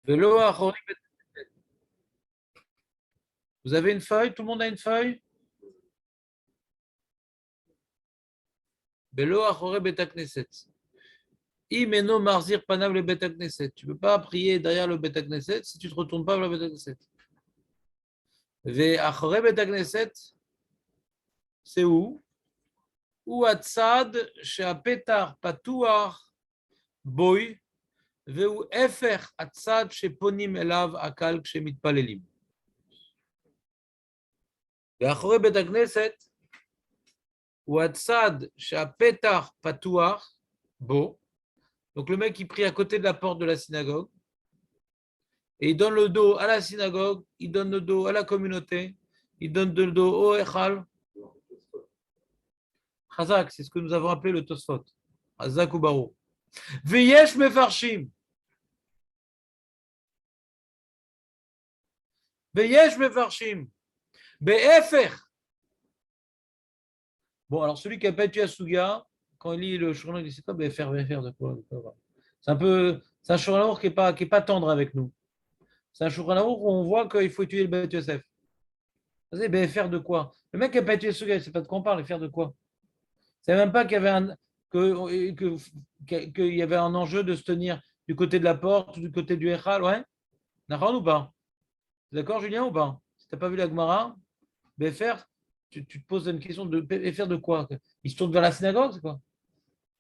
Vélo à Chori Bet- Vous avez une feuille? Tout le monde a une feuille? Vélo à Chori Bet Knesset. Imeno Marzir Panav le Bet Knesset. Tu ne peux pas prier derrière le Bet Knesset si tu ne te retournes pas vers le Bet Knesset. Ve Achore Bet Knesset, c'est où? Ou Atzad Sheapetar Patuar Boy. והוא הפך הצד שפונים אליו הקהל כשמתפללים. ואחורי בית הכנסת הוא הצד שהפתח פתוח בו, donc le mec qui prie à côté de la porte de la synagogue, et il donne le dos à la synagogue, il donne le dos à la communauté, il donne le dos au Echal. Chazak, c'est ce que nous avons appelé le Tosfot. Chazak ou Barou. Veyesh mefarshim. Veyesh mefarshim. Be'efer. Bon, alors celui qui a pas étudié à Suga, quand il lit le Shulchan, il dit c'est quoi Be'efer, Be'efer de quoi, C'est un peu, c'est un Shulchan Aroukh qui est pas tendre avec nous. C'est un Shulchan Aroukh où on voit qu'il faut étudier le Beth Yosef. Vous savez, Be'efer de quoi? Le mec qui a pas étudié Suga, il ne sait pas de quoi on parle, faire de quoi? C'est même pas qu'il y avait qu'il y avait un enjeu de se tenir du côté de la porte ou du côté du Echal, ouais? D'accord ou pas? D'accord, Julien, ou pas? Si tu n'as pas vu la Gemara, Be'efer, tu te poses une question de Be'efer de quoi? Il se tourne vers la synagogue, c'est quoi?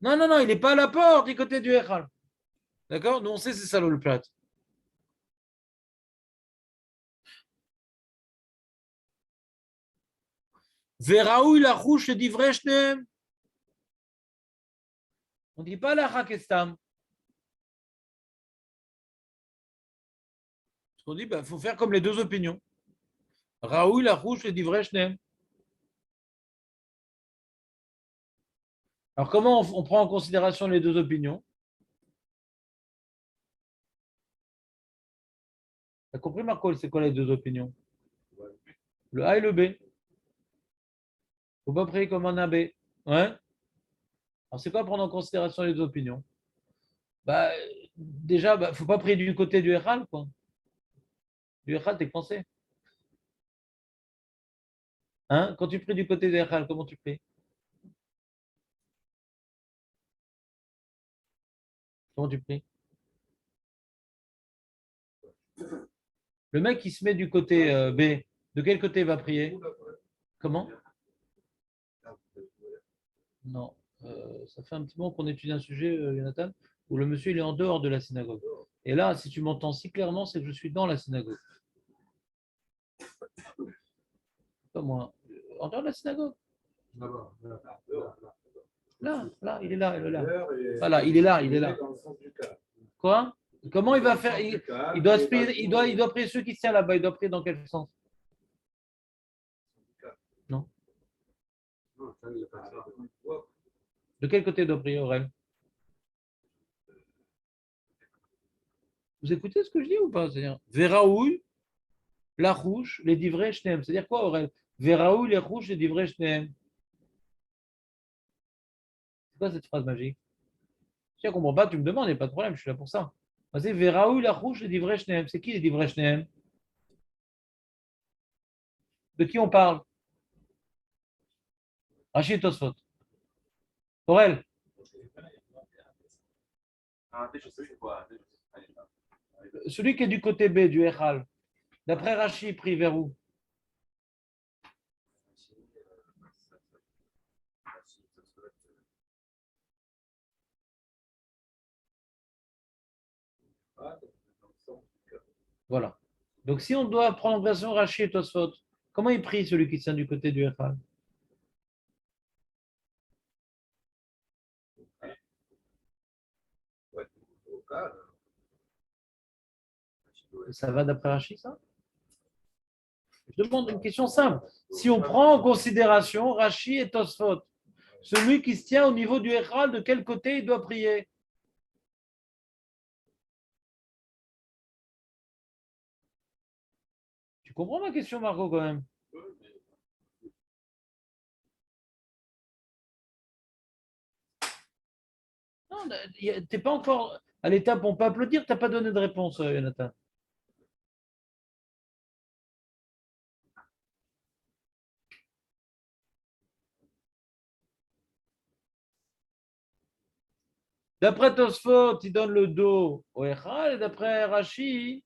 Non, non, non, il n'est pas à la porte du côté du Echal. D'accord? Nous, on sait c'est ça le plat. Veraoui la rouche d'ivreshnem. On ne dit pas la hakestam. On dit, il faut faire comme les deux opinions. Raoui la rouche d'ivreshnem. Alors, comment on prend en considération les deux opinions? Tu as compris, Marco, c'est quoi les deux opinions? Le A et le B. Il ne faut pas prier comme un abbé. Ouais? Alors, c'est quoi prendre en considération les deux opinions? Bah, déjà, il ne faut pas prier du côté du Echal, quoi. Du Echal, t'es français. Hein? Quand tu pries du côté du Echal, comment tu pries? Comment tu pries? Le mec qui se met du côté B, de quel côté il va prier? Comment? Non. Ça fait un petit moment qu'on étudie un sujet, Jonathan, où le monsieur il est en dehors de la synagogue. Et là, si tu m'entends si clairement, c'est que je suis dans la synagogue. Pas moi. En dehors de la synagogue. Là, il est là, il est là. Voilà, il est là, il est là. Quoi? Comment il va faire? Il doit prier, il doit prier ceux qui se tiennent là-bas. Il doit prier dans quel sens? Non. De quel côté il doit prier, Aurel? Vous écoutez ce que je dis ou pas? C'est-à-dire, Véraoui, la rouge, les divrei shneem. C'est-à-dire quoi, Aurel? Véraoui, les rouges, les divrei shneem. C'est quoi cette phrase magique? Si tu ne comprends pas, tu me demandes, il n'y a pas de problème, je suis là pour ça. C'est Véraoui, la rouge, les divrei shneem. C'est qui les divrei shneem? De qui on parle? Rachid Tosfot. Aurel, celui qui est du côté B, du Echal, d'après Rachid, il prie vers où? Voilà. Donc si on doit prendre en version Rachid et Tosfot, comment il prie celui qui tient du côté du Echal? Ça va d'après Rachid, ça? Je demande une question simple. Si on prend en considération Rachid et Tosfot, celui qui se tient au niveau du Echal, de quel côté il doit prier? Tu comprends ma question, Marco, quand même? Non, t'es pas encore. À l'étape, on peut applaudir, tu n'as pas donné de réponse, Jonathan. D'après Tosfot, il donne le dos au Echal, et d'après Rashi,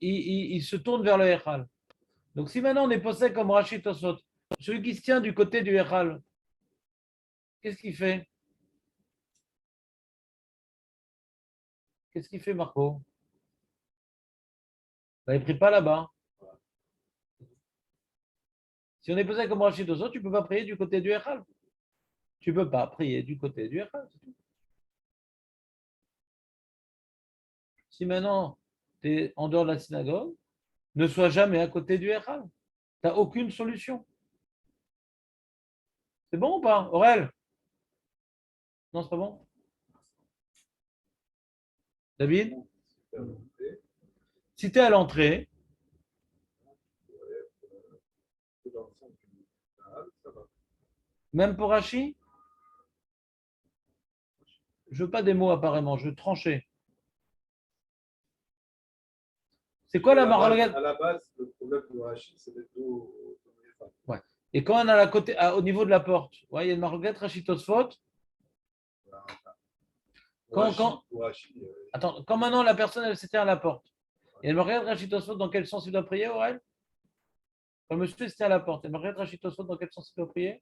il se tourne vers le Echal. Donc si maintenant on est posé comme Rashi Tosfot, celui qui se tient du côté du Echal, qu'est-ce qu'il fait? Qu'est-ce qu'il fait, Marco? Il ne prie pas là-bas. Si on est posé comme Rashi Tosfot, tu ne peux pas prier du côté du Echal. Tu ne peux pas prier du côté du Echal. Si maintenant tu es en dehors de la synagogue, ne sois jamais à côté du Echal. Tu n'as aucune solution. C'est bon ou pas, Aurel? Non, c'est pas bon? David? Si tu es à l'entrée, même pour Rachi, je veux pas des mots apparemment, je veux trancher. C'est quoi la marloquette? À la base, le problème de Rachid, c'est d'être dos. Ouais. Et quand on a la côté, au niveau de la porte, ouais, il y a une marloquette Rachi Tosfot. Attends, quand maintenant la personne elle s'était à la porte, il y a une marloquette Rachi Tosfot, dans quel sens il doit prier, Aurel? Quand le monsieur était à la porte, il y a une marloquette Rachi Tosfot, dans quel sens il doit prier?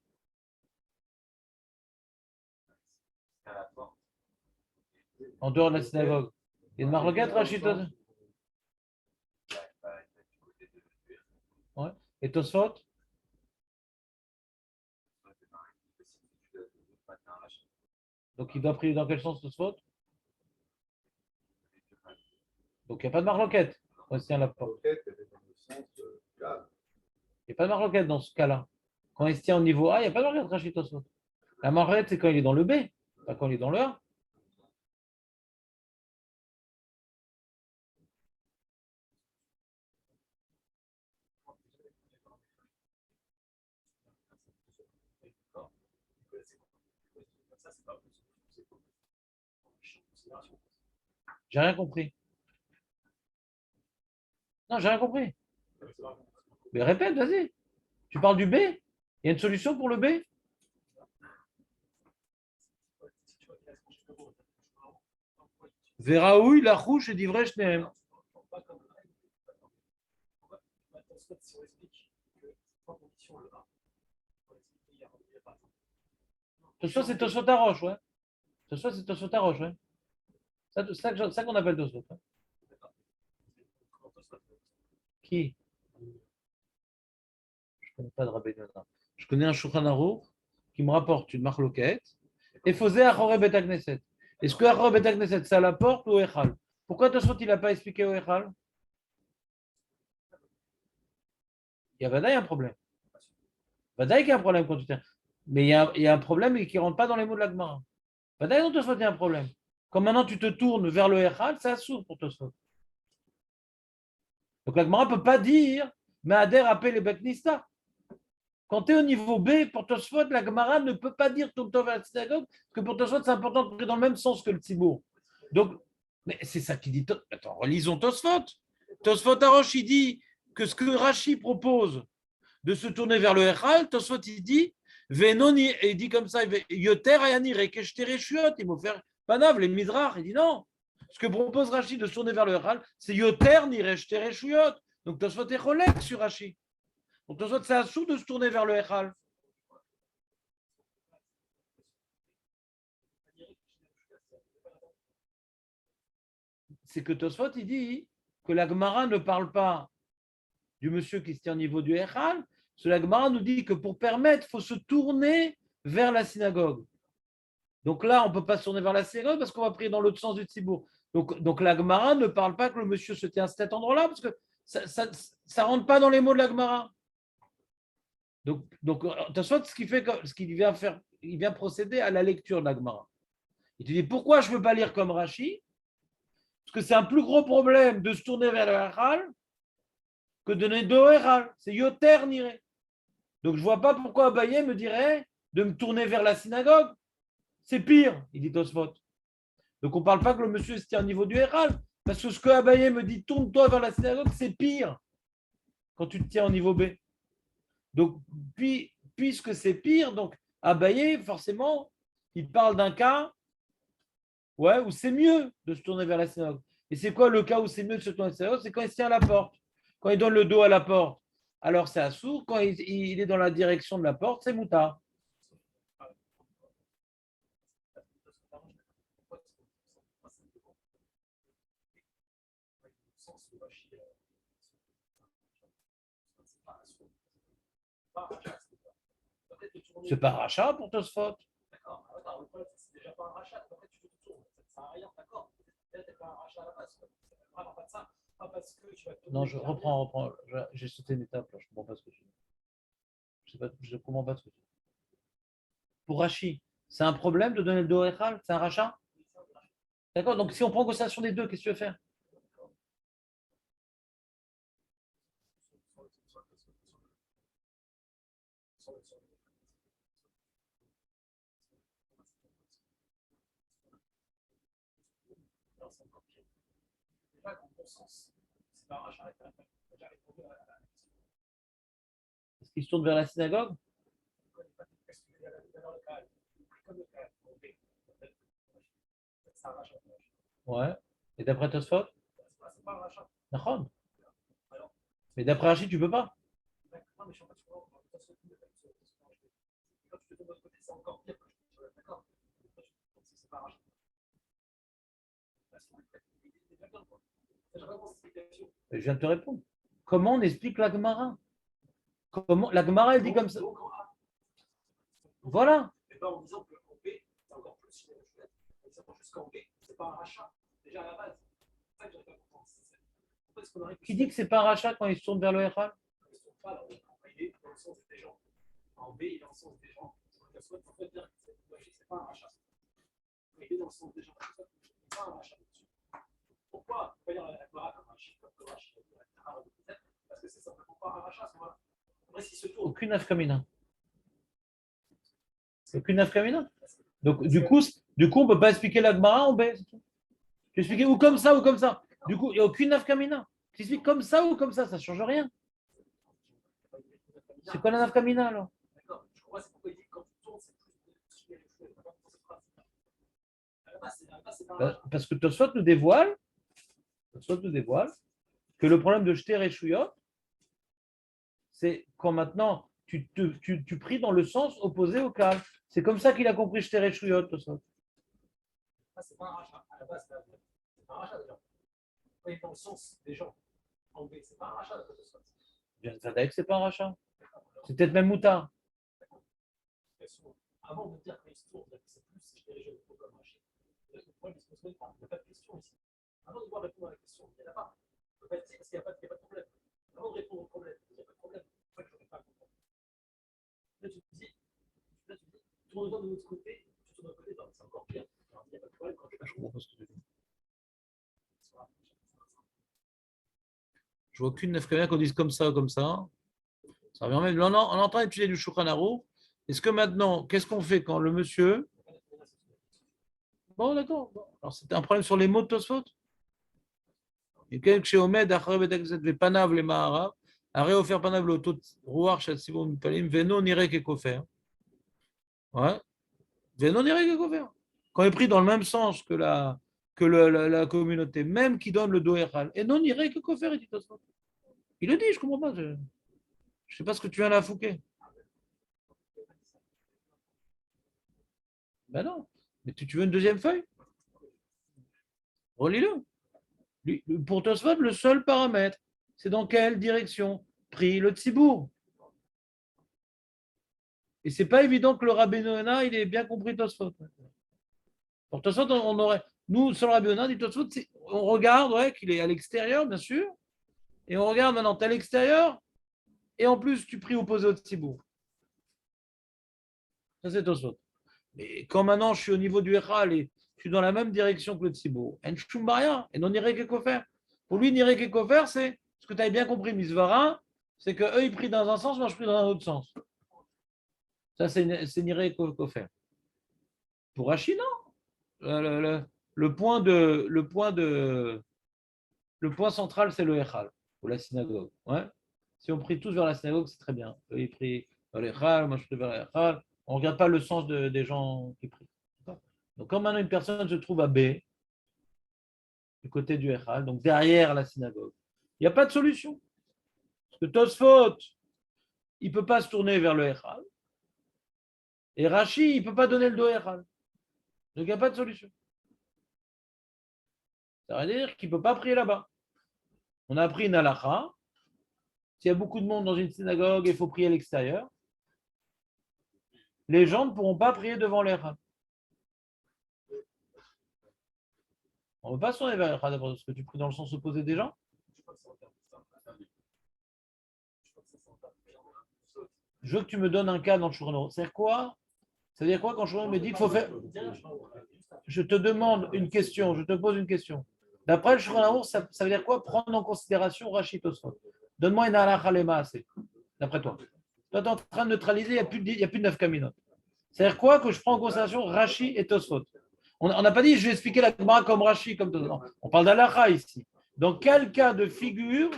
En dehors de la synagogue. Il y a une marloquette Rachi Tosfot. Ouais. Et Tosfot? Donc il doit prier dans quel sens Tosfot? Donc il n'y a pas de marloquette. Quand il se tient à la porte. Il n'y a pas de marloquette dans ce cas-là. Quand il se tient au niveau A, il n'y a pas de marloquette Rachi Tosfot. La marloquette, c'est quand il est dans le B, pas quand il est dans le A. J'ai rien compris. Non, j'ai rien compris. Mais répète, vas-y. Tu parles du B? Il y a une solution pour le B? Veraoui, la rouche et d'ivrei shneem. Tosfot, c'est Tosfot à roche, ouais. Tosfot, c'est Tosfot à roche, ouais. C'est ça qu'on appelle Tosfot. Ouais. Qui? Je ne connais pas de Rabbi Yonah. Je connais un Shulchan Aruch qui me rapporte une marloquette. Et faisait Achore Bet Knesset. Est-ce que Achore Bet Knesset, c'est à la porte ou au Echal? Pourquoi Tosfot, il n'a pas expliqué au Echal? Il y a Vadaï un problème. Vadaï qu'il y a un problème quand tu tiens. Mais il y a un problème qui ne rentre pas dans les mots de la Gemara. Vadaï, dans Tosfot, il y a un problème. Quand maintenant tu te tournes vers le Echal, c'est assourd pour Tosfot. Donc la Gemara ne peut pas dire mais Ader appelle les Betnista. Quand tu es au niveau B, pour Tosfot, la Gemara ne peut pas dire Tom Tov à la synagogue, parce que pour Tosfot, c'est important de prier dans le même sens que le Tzibour. Donc, mais c'est ça qui dit. Attends, relisons Tosfot. Tosfot Arosh, il dit que ce que Rashi propose de se tourner vers le Echal, Tosfot, il dit Venoni, et il dit comme ça Yoter Ayani Rekeshtere Shuot, il m'a faire Panav, les Midrach. Il dit non. Ce que propose Rashi de se tourner vers le Echal, c'est Yoter Nireshtere Shuot. Donc Tosfot est relève sur Rashi. Donc Tosfot, c'est assourd de se tourner vers le Echal. C'est que Tosfot, il dit que la Gemara ne parle pas du monsieur qui se tient au niveau du Echal. La Gemara nous dit que pour permettre, il faut se tourner vers la synagogue. Donc là, on ne peut pas se tourner vers la synagogue parce qu'on va prier dans l'autre sens du Tzibour. Donc la Gemara ne parle pas que le monsieur se tient à cet endroit-là parce que ça ne rentre pas dans les mots de la Gemara. Donc Tosfot, ce qu'il vient faire, il vient procéder à la lecture de la Gemara. Il te dit pourquoi je ne peux pas lire comme Rashi? Parce que c'est un plus gros problème de se tourner vers le Echal que de donner deux Echal. C'est Yoter Nire. Donc je ne vois pas pourquoi Abaye me dirait de me tourner vers la synagogue. C'est pire, il dit Tosfot. Donc, on ne parle pas que le monsieur se tient au niveau du Héral. Parce que ce que Abaye me dit, tourne-toi vers la synagogue, c'est pire quand tu te tiens au niveau B. Donc, puisque c'est pire, donc Abaye, forcément, il parle d'un cas où c'est mieux de se tourner vers la synagogue. Et c'est quoi le cas où c'est mieux de se tourner vers la synagogue? C'est quand il se tient à la porte. Quand il donne le dos à la porte, alors c'est assourd. Quand il est dans la direction de la porte, c'est moutard. C'est pas rachat pour Tosfot. D'accord, attends, le problème, c'est déjà pas un rachat. Après, tu te tournes. Ça ne sert à rien, d'accord. Peut-être que tu pas un rachat à la base. Vraiment pas de ça. Pas parce que tu vas te Non, je reprends. J'ai sauté une étape, là. Je ne comprends pas ce que tu dis. Je ne comprends pas ce que tu dis. Pour Rachi, c'est un problème de donner le dos à Echal? C'est un rachat? D'accord, donc si on prend considération des deux, qu'est-ce que tu veux faire? Déjà, dans mon sens, c'est pas un rachat. Déjà répondu à la question. Est-ce qu'il se tourne vers la synagogue? C'est un rachat. Ouais. Et d'après Tosfot? C'est pas un rachat. D'accord. Mais d'après Rachi, tu ne peux pas. Non, mais je suis en fait, quand tu te tournes de l'autre côté, c'est encore pire. D'accord. C'est pas un rachat. Je viens de te répondre. Comment on explique la Gemara? Comment la Gemara, elle dit comme ça? Voilà. Et pas en disant qu'en B, c'est encore plus une chouette. C'est encore juste qu'en B, c'est pas un rachat. Déjà à la base. C'est ça que j'arrive pas à comprendre. Qui dit que c'est pas un rachat quand il se tourne vers le Echal? Il ne se tourne pas là. Il est dans le sens des gens. En B, il est dans le sens des gens. Il faut dire que c'est pas un rachat. Il est dans le sens des gens. C'est pas un rachat. Pourquoi il faut dire la Gemara comme un chiffre, comme un chiffre, parce que c'est simplement pas un rachat à ce moment-là. Après, s'il se tourne. Aucune afkamina. Aucune afkamina. Donc, du coup, on ne peut pas expliquer la Gemara en B. Tu expliques ou comme ça ou comme ça. Du coup, il n'y a aucune afkamina. Tu expliques comme ça ou comme ça ne change rien. C'est quoi la nafkamina alors? D'accord, je comprends, c'est pourquoi il dit que quand tu tournes, c'est plus de les cheveux. Parce que Tosfot nous dévoile que le problème de jeter Réchouillot, c'est quand maintenant tu pries dans le sens opposé au calme. C'est comme ça qu'il a compris jeter Réchouillot, Tosfot. C'est pas un rachat. À la base, c'est pas un rachat déjà. Quand il est dans le sens des gens en B, c'est pas un rachat de Tosfot. Bien, ça que c'est pas un rachat. C'est peut-être même moutard. Avant de dire qu'il se tourne, c'est plus si je dirige le comme rachat. Le problème, il se pose même pas. Il n'y a pas de question ici. Avant de pouvoir répondre à la question, il n'y en a pas. Parce qu'il n'y a pas de problème. Avant de répondre au problème, il n'y a pas de problème. C'est ça que je n'aurais pas à comprendre. Là, tu te dis, tourne-toi de l'autre côté, tu tournes de l'autre côté, c'est encore pire. Alors, il n'y a pas de problème quand tu Je comprends pas ce que tu dis. Je vois aucune nefkamia qu'on dise comme ça ou comme ça. Ça revient même. On entend étudier du Shulchan Aruch. Est-ce que maintenant, qu'est-ce qu'on fait quand le monsieur. Bon, d'accord. Bon. Alors, c'était un problème sur les mots de Tosfot. Et quel chez Omed, Achare Betakzet, Vepanav, les Maharav, Aré offert Panav, l'auto, Rouar, Chatsibon, Mipalim, Veno, Nire, Kekofer. Ouais. Veno, Nire, Kekofer. Quand il est pris dans le même sens que la communauté, même qui donne le dos Echal, et non, Nire, Kekofer, il dit Tosfot. Il le dit, je ne comprends pas. Je ne sais pas ce que tu viens là fouquer. Ben non. Mais tu veux une deuxième feuille? Relis-le. Pour Tosfot, le seul paramètre, c'est dans quelle direction prie le Tzibour. Et c'est pas évident que le Rabbi Noéna, il ait bien compris Tosfot. Pour Tosfot, on aurait. Nous, sur le Rabbi Noéna, dit Tosfot, on regarde qu'il est à l'extérieur, bien sûr, et on regarde maintenant, tu es à l'extérieur, et en plus, tu pries opposé au Tzibour. Ça, c'est Tosfot. Mais quand maintenant, je suis au niveau du Echal et je suis dans la même direction que le Tzibour, en Shumbaria, et non Nire Kekofer. Pour lui, Nire Kekofer, c'est ce que tu avais bien compris, Misvara, c'est qu'eux, ils prient dans un sens, moi, je prie dans un autre sens. Ça, c'est Nire Kekofer. Pour Rashi, non. le point central, c'est le Echal, ou la synagogue. Ouais. Si on prie tous vers la synagogue, c'est très bien. Eux, ils prient vers l'Echal, moi je prie vers l'Echal. On ne regarde pas le sens des gens qui prient. Donc, quand maintenant une personne se trouve à B, du côté du Echal, donc derrière la synagogue, il n'y a pas de solution. Parce que Tosfot, il ne peut pas se tourner vers le Echal. Et Rashi, il ne peut pas donner le dos à Echal. Donc, il n'y a pas de solution. Ça veut dire qu'il ne peut pas prier là-bas. On a appris une halakha. S'il y a beaucoup de monde dans une synagogue et il faut prier à l'extérieur, les gens ne pourront pas prier devant l'Echal. On ne peut pas se tourner vers l'Echal d'abord, parce que tu pries dans le sens opposé des gens. Je veux que tu me donnes un cas dans le Shulchan Aruch. C'est quoi? Ça veut dire quoi quand Shulchan Aruch me dit qu'il faut faire. Je te demande une question, je te pose une question. D'après le Shulchan Aruch, ça veut dire quoi? Prendre en considération Rashi Tosfot. Donne-moi une halakha lema assez, d'après toi. Toi, tu es en train de neutraliser, il n'y a plus de 9 kaminot. C'est-à-dire quoi que je prends en considération Rashi et Tosfot? On n'a pas dit je vais expliquer la Gemara comme Rashi, comme Tosfot. Non, on parle d'halakha ici. Dans quel cas de figure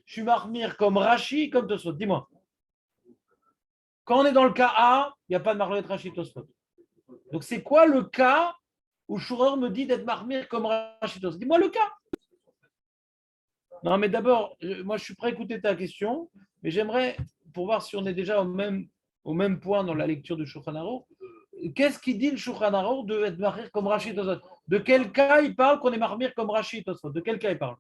je suis marmire comme Rashi, comme Tosfot? Dis-moi. Quand on est dans le cas A, il n'y a pas de marlolet Rashi Tosfot. Donc c'est quoi le cas où Shuror me dit d'être marmire comme Rashi Tosfot? Dis-moi le cas. Non, mais d'abord, moi je suis prêt à écouter ta question, mais j'aimerais, pour voir si on est déjà au même point dans la lecture du Shulchan Aruch, qu'est-ce qui dit le Shulchan Aruch de être marmire comme Rashi Tosfot? De quel cas il parle qu'on est marmire comme Rashi Tosfot? De quel cas il parle?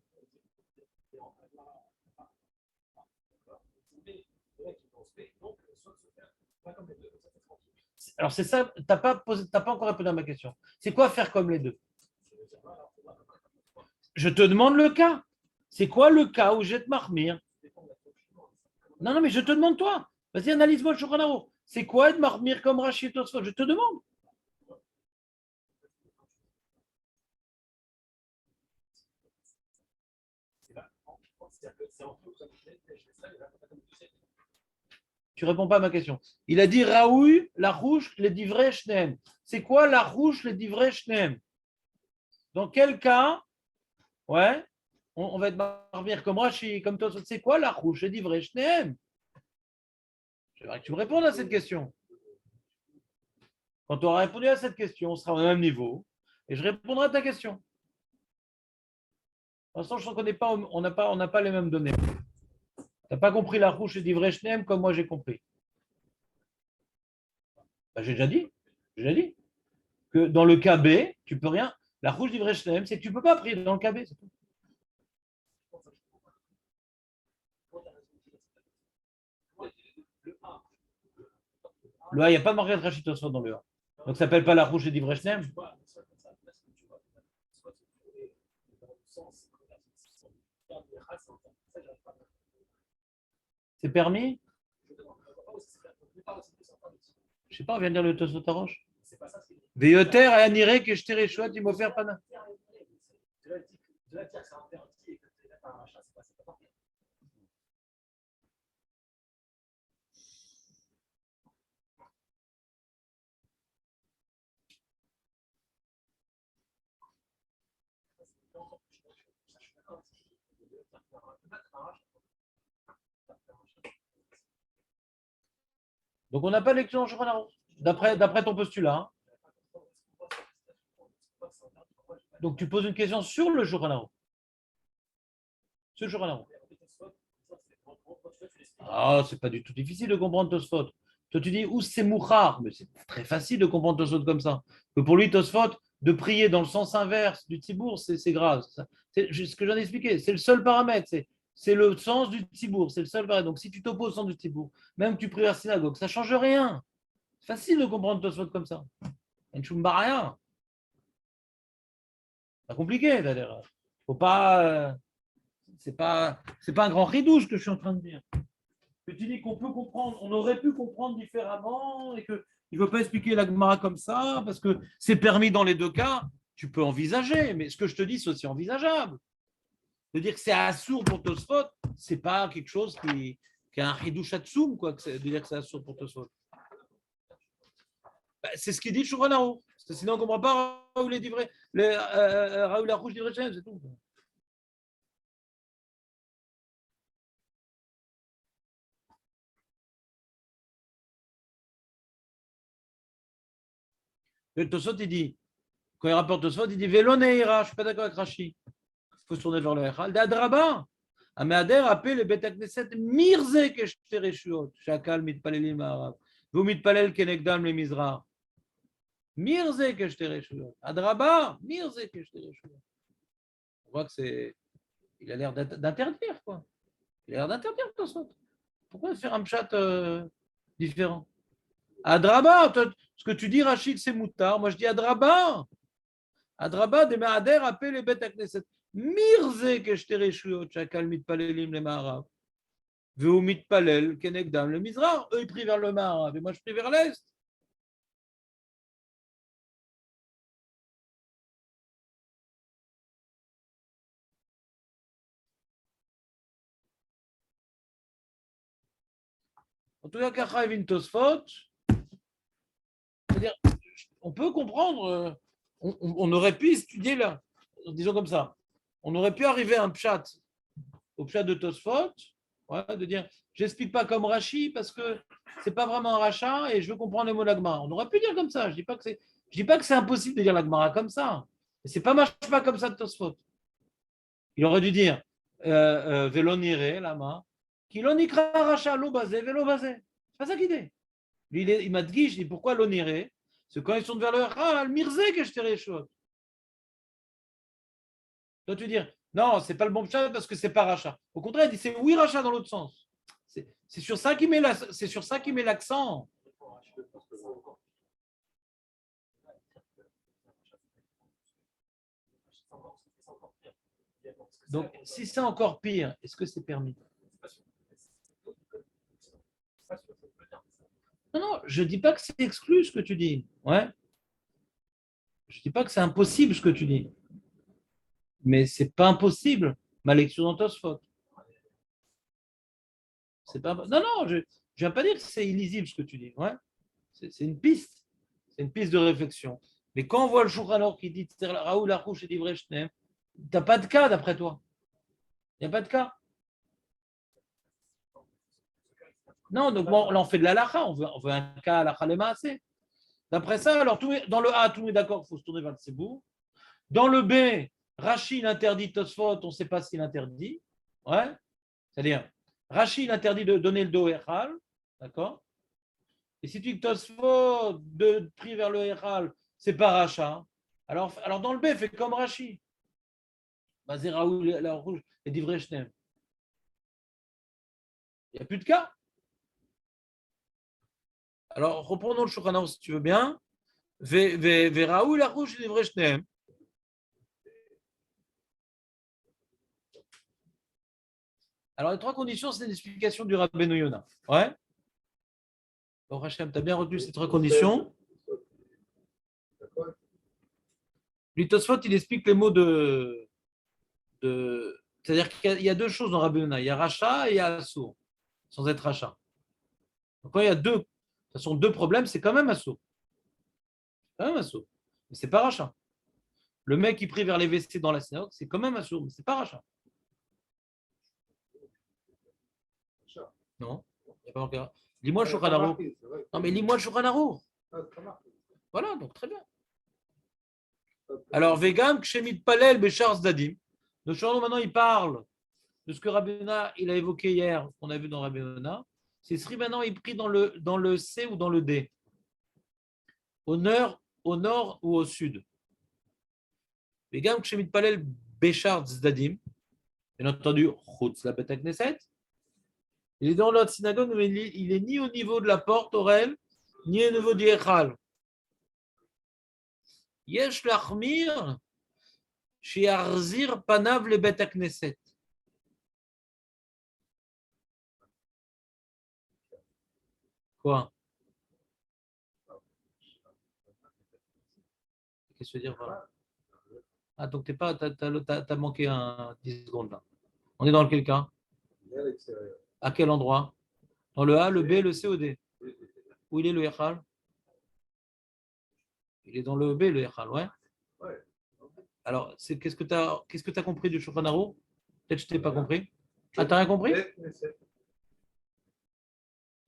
Alors c'est ça, tu n'as pas encore répondu à ma question. C'est quoi faire comme les deux? Je te demande le cas. C'est quoi le cas où je vais te marmire? Non, non, mais je te demande toi. Vas-y, analyse-moi le Shulchan Aruch. C'est quoi être marmire comme Rashi Tosfot? Je te demande. Tu réponds pas à ma question. Il a dit Raoui, la rouge, les divrei shneem. C'est quoi la rouge, les divrei shneem? Dans quel cas, ouais, on va être marmire comme Rashi, comme toi. C'est quoi la rouge, les divrei shneem? J'aimerais que tu me répondes à cette question. Quand tu auras répondu à cette question, on sera au même niveau et je répondrai à ta question. Pour l'instant, je ne connais pas, on n'a pas les mêmes données. Tu n'as pas compris la rouge et divrei shneem comme moi j'ai compris. Ben, j'ai déjà dit que dans le cas B, tu peux rien. La rouge d'Ivre Shneem, c'est que tu ne peux pas prier dans le cas B. C'est tout. Le A, il n'y a pas de Margaret Rachid Tosfot dans le A. Donc ça s'appelle pas la rouge d'Ivre Shneem. C'est permis? Je ne sais pas, on vient de dire le Tosfot Aroche. Veyoter et Aniré que je t'ai réchouette, il m'a offert pas. Donc on n'a pas de lecture en Shulchan Aruch, d'après ton postulat. Hein. Donc tu poses une question sur le Shulchan Aruch. Sur le Shulchan Aruch. Ah, c'est pas du tout difficile de comprendre Tosfot. Toi, tu dis où c'est mouchar, mais c'est très facile de comprendre Tosfot comme ça. Que pour lui, Tosfot, de prier dans le sens inverse du tzibour, c'est grave. C'est ce que j'en ai expliqué. C'est le seul paramètre. C'est le sens du tzibour. C'est le seul paramètre. Donc, si tu t'opposes au sens du tzibour, même que tu pries à la synagogue, ça ne change rien. C'est facile de comprendre Tosfot comme ça. Une chumbaraya. C'est pas compliqué, d'ailleurs. Faut pas. C'est pas un grand ridouche que je suis en train de dire. Que tu dis qu'on peut comprendre, on aurait pu comprendre différemment et qu'il ne veut pas expliquer la Gemara comme ça parce que c'est permis dans les deux cas, tu peux envisager, mais ce que je te dis, c'est aussi envisageable. De dire que c'est assourd pour Tosfot, c'est pas quelque chose qui a un ridouche atsoum, quoi, de dire que c'est assourd pour Tosfot. C'est ce qu'il dit Shulchan Aruch. Parce que sinon, on ne comprend pas Raoul est divré, Raoul Larouche divré Shem, c'est tout. Le Tosot, il dit, quand il rapporte Tosot, il dit Velo Neira, je ne suis pas d'accord avec Rashi. Il faut se tourner vers le Echal. D'Adraba. המהדר הפה לבית הכנסת מירזה כשתי רשויות שהקהל מתפללים מערב והוא מתפלל כנגדם למזרח. מירזה כשתי רשויות. אדרבה, מירזה כשתי רשויות. On voit que c'est... Il a l'air d'interdire, quoi. Il a l'air d'interdire tout ça. Pourquoi faire un pshat différent? Adraba, ce que tu dis, Rachid, c'est moutar. Moi, je dis Adraba. Adraba, de מהדר הפה לבית הכנסת. מירזה כשתי רשויות שהקהל מתפללים למערב והוא מתפלל כנגדם למזרח. Eux, ils prient vers le מערב et moi, je prie vers l'est. En tout cas, Kacha Evin Tosfot, c'est-à-dire, on peut comprendre, on aurait pu étudier là, disons comme ça, on aurait pu arriver à un pshat, au pshat de Tosfot, ouais, de dire, j'explique pas comme Rashi parce que c'est pas vraiment un rachat et je veux comprendre les mots de la Gemara. On aurait pu dire comme ça. Je dis pas que c'est impossible de dire la Gemara comme ça. Mais c'est pas pas comme ça de Tosfot. Il aurait dû dire Velo nire lama, qui l'onikra rachat lo basé, velo basé. C'est pas ça qu'il dit. Lui, il m'a dit, je dis pourquoi l'onire? C'est quand ils sont vers le Echal, mirzé que je t'ai réchaud. Toi, tu dis, non, c'est pas le bon pshat parce que c'est pas rachat. Au contraire, il dit c'est oui rachat dans l'autre sens. C'est sur ça qu'il met l'accent. Donc, si c'est encore pire, est-ce que c'est permis? Non, non, je ne dis pas que c'est exclu ce que tu dis. Ouais. Je ne dis pas que c'est impossible ce que tu dis. Mais ce n'est pas impossible, ma lecture dans Tosfot. C'est pas... Non, non, je ne viens pas dire que c'est illisible ce que tu dis. Ouais. C'est une piste. C'est une piste de réflexion. Mais quand on voit le Shulchan Aruch qui dit Raoul Arouche et Divrei Shneim, tu n'as pas de cas d'après toi. Il n'y a pas de cas. Non, donc bon, là on fait de la lacha, on veut un cas à la assez. D'après ça, alors dans le A, tout le monde est d'accord, il faut se tourner vers le Sebourg. Dans le B, Rachid interdit Tosfot, on ne sait pas s'il interdit. Ouais. C'est-à-dire, Rachid interdit de donner le dos au Echal. D'accord. Et si tu dis que Tosfot de prie vers le Echal, c'est pas rachat. Alors dans le B, fais comme Rachid. Basé Raoul, la rouge, et Divrei Shneim. Il n'y a plus de cas. Alors, reprenons le Shulchan Aruch si tu veux bien. Raoul la rouge et Divrei Shneim. Alors, les trois conditions, c'est l'explication du Rabbeinu Yonah. Ouais. Bon, Hachem, tu as bien retenu ces trois conditions. Lui, Tosfot, il explique les mots de... C'est-à-dire qu'il y a deux choses dans Rabbeinu Yonah. Il y a rachat et il y a assour, sans être rachat. Donc, quand il y a deux, de toute façon, deux problèmes, c'est quand même assour. C'est quand même assour. Mais ce n'est pas rachat. Le mec qui prie vers les WC dans la synagogue, c'est quand même assour, mais ce n'est pas rachat. Non, il n'y a pas encore. Lis-moi le Shulchan Aruch. Non, mais lis-moi le Shulchan Aruch. Voilà, donc très bien. Alors, Vegam, Kshemit Palel, Béchar Zdadim. Donc, maintenant, il parle de ce que Rabbi Yonah, il a évoqué hier, qu'on a vu dans Rabbi Yonah. C'est ce maintenant, il prie dans le C ou dans le D. Au nord ou au sud. Vegam, Kshemit Palel, Béchar Zdadim. Bien entendu, Chutz la Bet HaKnesset. Il est dans l'autre synagogue, mais il est ni au niveau de la porte, Aurel, ni au niveau du Echal. Yesh l'achmir, shi'arzir panav le Bet HaKnesset. Quoi? Qu'est-ce que tu veux dire par là? Ah, donc t'as manqué 10 secondes là. On est dans quel cas? À quel endroit? Dans le A, le B, le C ou D? Où il est le Echal? Il est dans le B, le Echal, ouais. Ouais. Alors, qu'est-ce que tu as compris du Shulchan Aruch? Peut-être que je t'ai pas compris. Ah, t'as rien compris? Bet Knesset.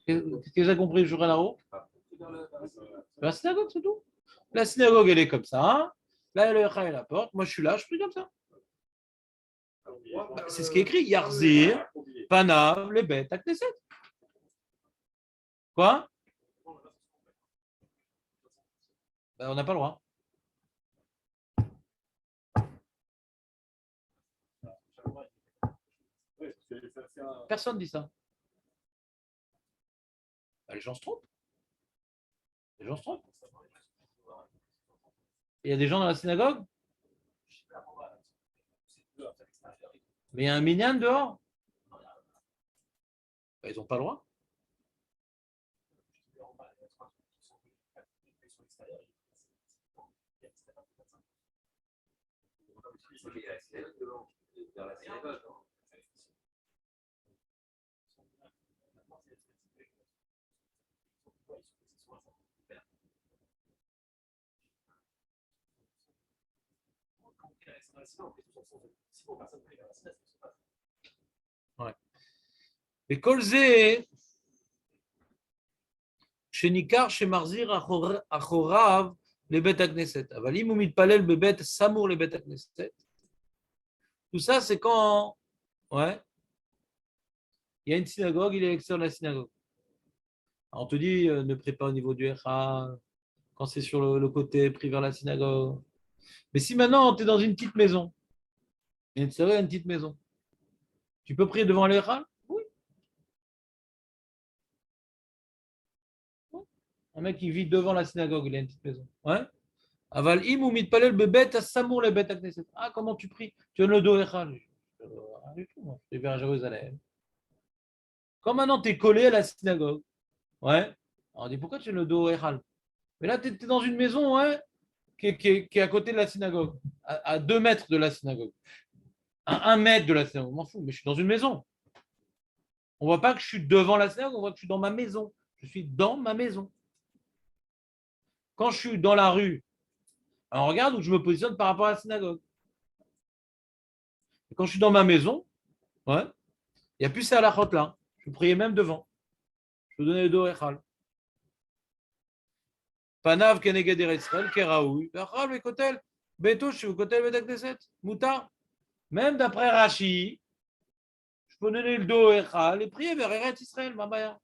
Qu'est-ce que tu as compris du Shulchan Aruch? Dans La synagogue, c'est tout. La synagogue, elle est comme ça. Hein. Là, le Echal est la porte. Moi, je suis là, je prie comme ça. C'est ce qui est écrit. Yarzir, Panav, les bêtes, Knesset. Quoi? Ben, on n'a pas le droit. Personne ne dit ça. Ben, les gens se trompent. Les gens se trompent. Il y a des gens dans la synagogue, mais il y a un minyan dehors. Ben, ils n'ont pas le droit. Ouais. Et Kolzé, chez Nikar, chez Marzir, Achorav, les bêtes à Knesset. Avalim ou mitpalel bebet samour les bêtes à Knesset. Tout ça, c'est quand, ouais, il y a une synagogue, il est extérieur de la synagogue. Alors, on te dit, ne prie pas au niveau du Echa, quand c'est sur le côté, prie vers la synagogue. Mais si maintenant, tu es dans une petite maison, il y a une petite maison, tu peux prier devant l'Echa? Oui. Un mec qui vit devant la synagogue, il a une petite maison. Ouais. Aval im ou mitpalel bebet samour les bêtes à Knesset. Ah, comment tu pries? Tu as le dos Echa? Rien du tout, moi. Je vais vers Jérusalem. Quand maintenant tu es collé à la synagogue, ouais. Alors on dit pourquoi tu as le dos Echal? Mais là, tu es dans une maison, ouais, qui est à côté de la synagogue, à 2 mètres de la synagogue, à 1 mètre de la synagogue. Je m'en fous, mais je suis dans une maison. On ne voit pas que je suis devant la synagogue, on voit que je suis dans ma maison. Je suis dans ma maison. Quand je suis dans la rue, alors regarde où je me positionne par rapport à la synagogue. Et quand je suis dans ma maison, ouais, il n'y a plus ces halachot là. Je priais même devant. Je peux donner le dos Echal. Panav keneged Israël, keraoui. V'achal vekotel, beto shevukotel bedak neset. Mouta. Même d'après Rashi, je peux donner le dos Echal et prier vers Eretz Israël, ma baya.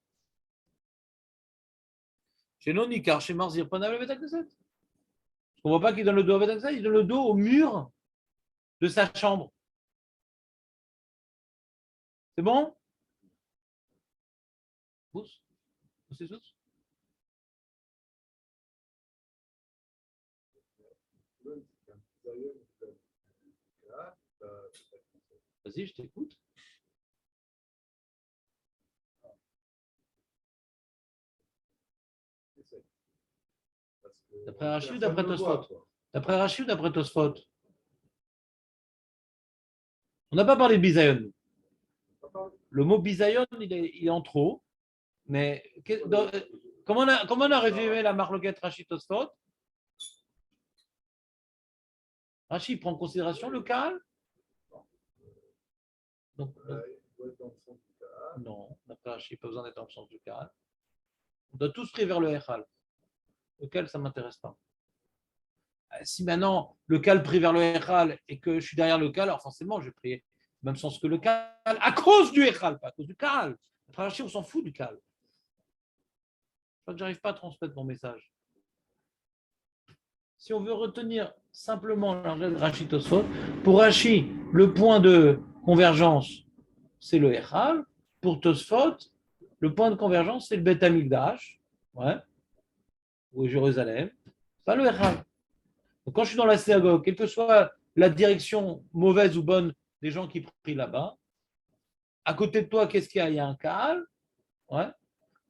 Chez non Nikar, chez Marzir, Panav le bedak neset. On ne voit pas qu'il donne le dos à bedak neset, il donne le dos au mur de sa chambre. C'est bon? Tous? Tous? Vas-y, je t'écoute. D'après Rashi ou d'après Tosfot? D'après Rashi ou d'après Tosfot? On n'a pas parlé de bisayon. Le mot bisayon, il est en trop. Mais comment on a résumé la marloquette Rashi Tosfot? Rashi prend en considération le Kaal? Non, d'après Rashi, pas besoin d'être dans le sens du Kaal. On doit tous prier vers le Echal. Lequel, ça ne m'intéresse pas. Si maintenant le Kaal prie vers le Echal et que je suis derrière le Kaal, alors forcément, je vais prier même sens que le Kaal, à cause du Echal, pas à cause du Kaal. Après Rashi, on s'en fout du Kaal. Je crois que j'arrive pas à transmettre mon message. Si on veut retenir simplement l'anglais de Rashi Tosfot, pour Rashi, le point de convergence, c'est le Echal. Pour Tosfot, le point de convergence, c'est le Beth Amikdash, ouais, ou Jérusalem, pas le Echal. Donc quand je suis dans la synagogue, quelle que soit la direction mauvaise ou bonne des gens qui prient là-bas, à côté de toi, qu'est-ce qu'il y a? Il y a un Kaal, ouais.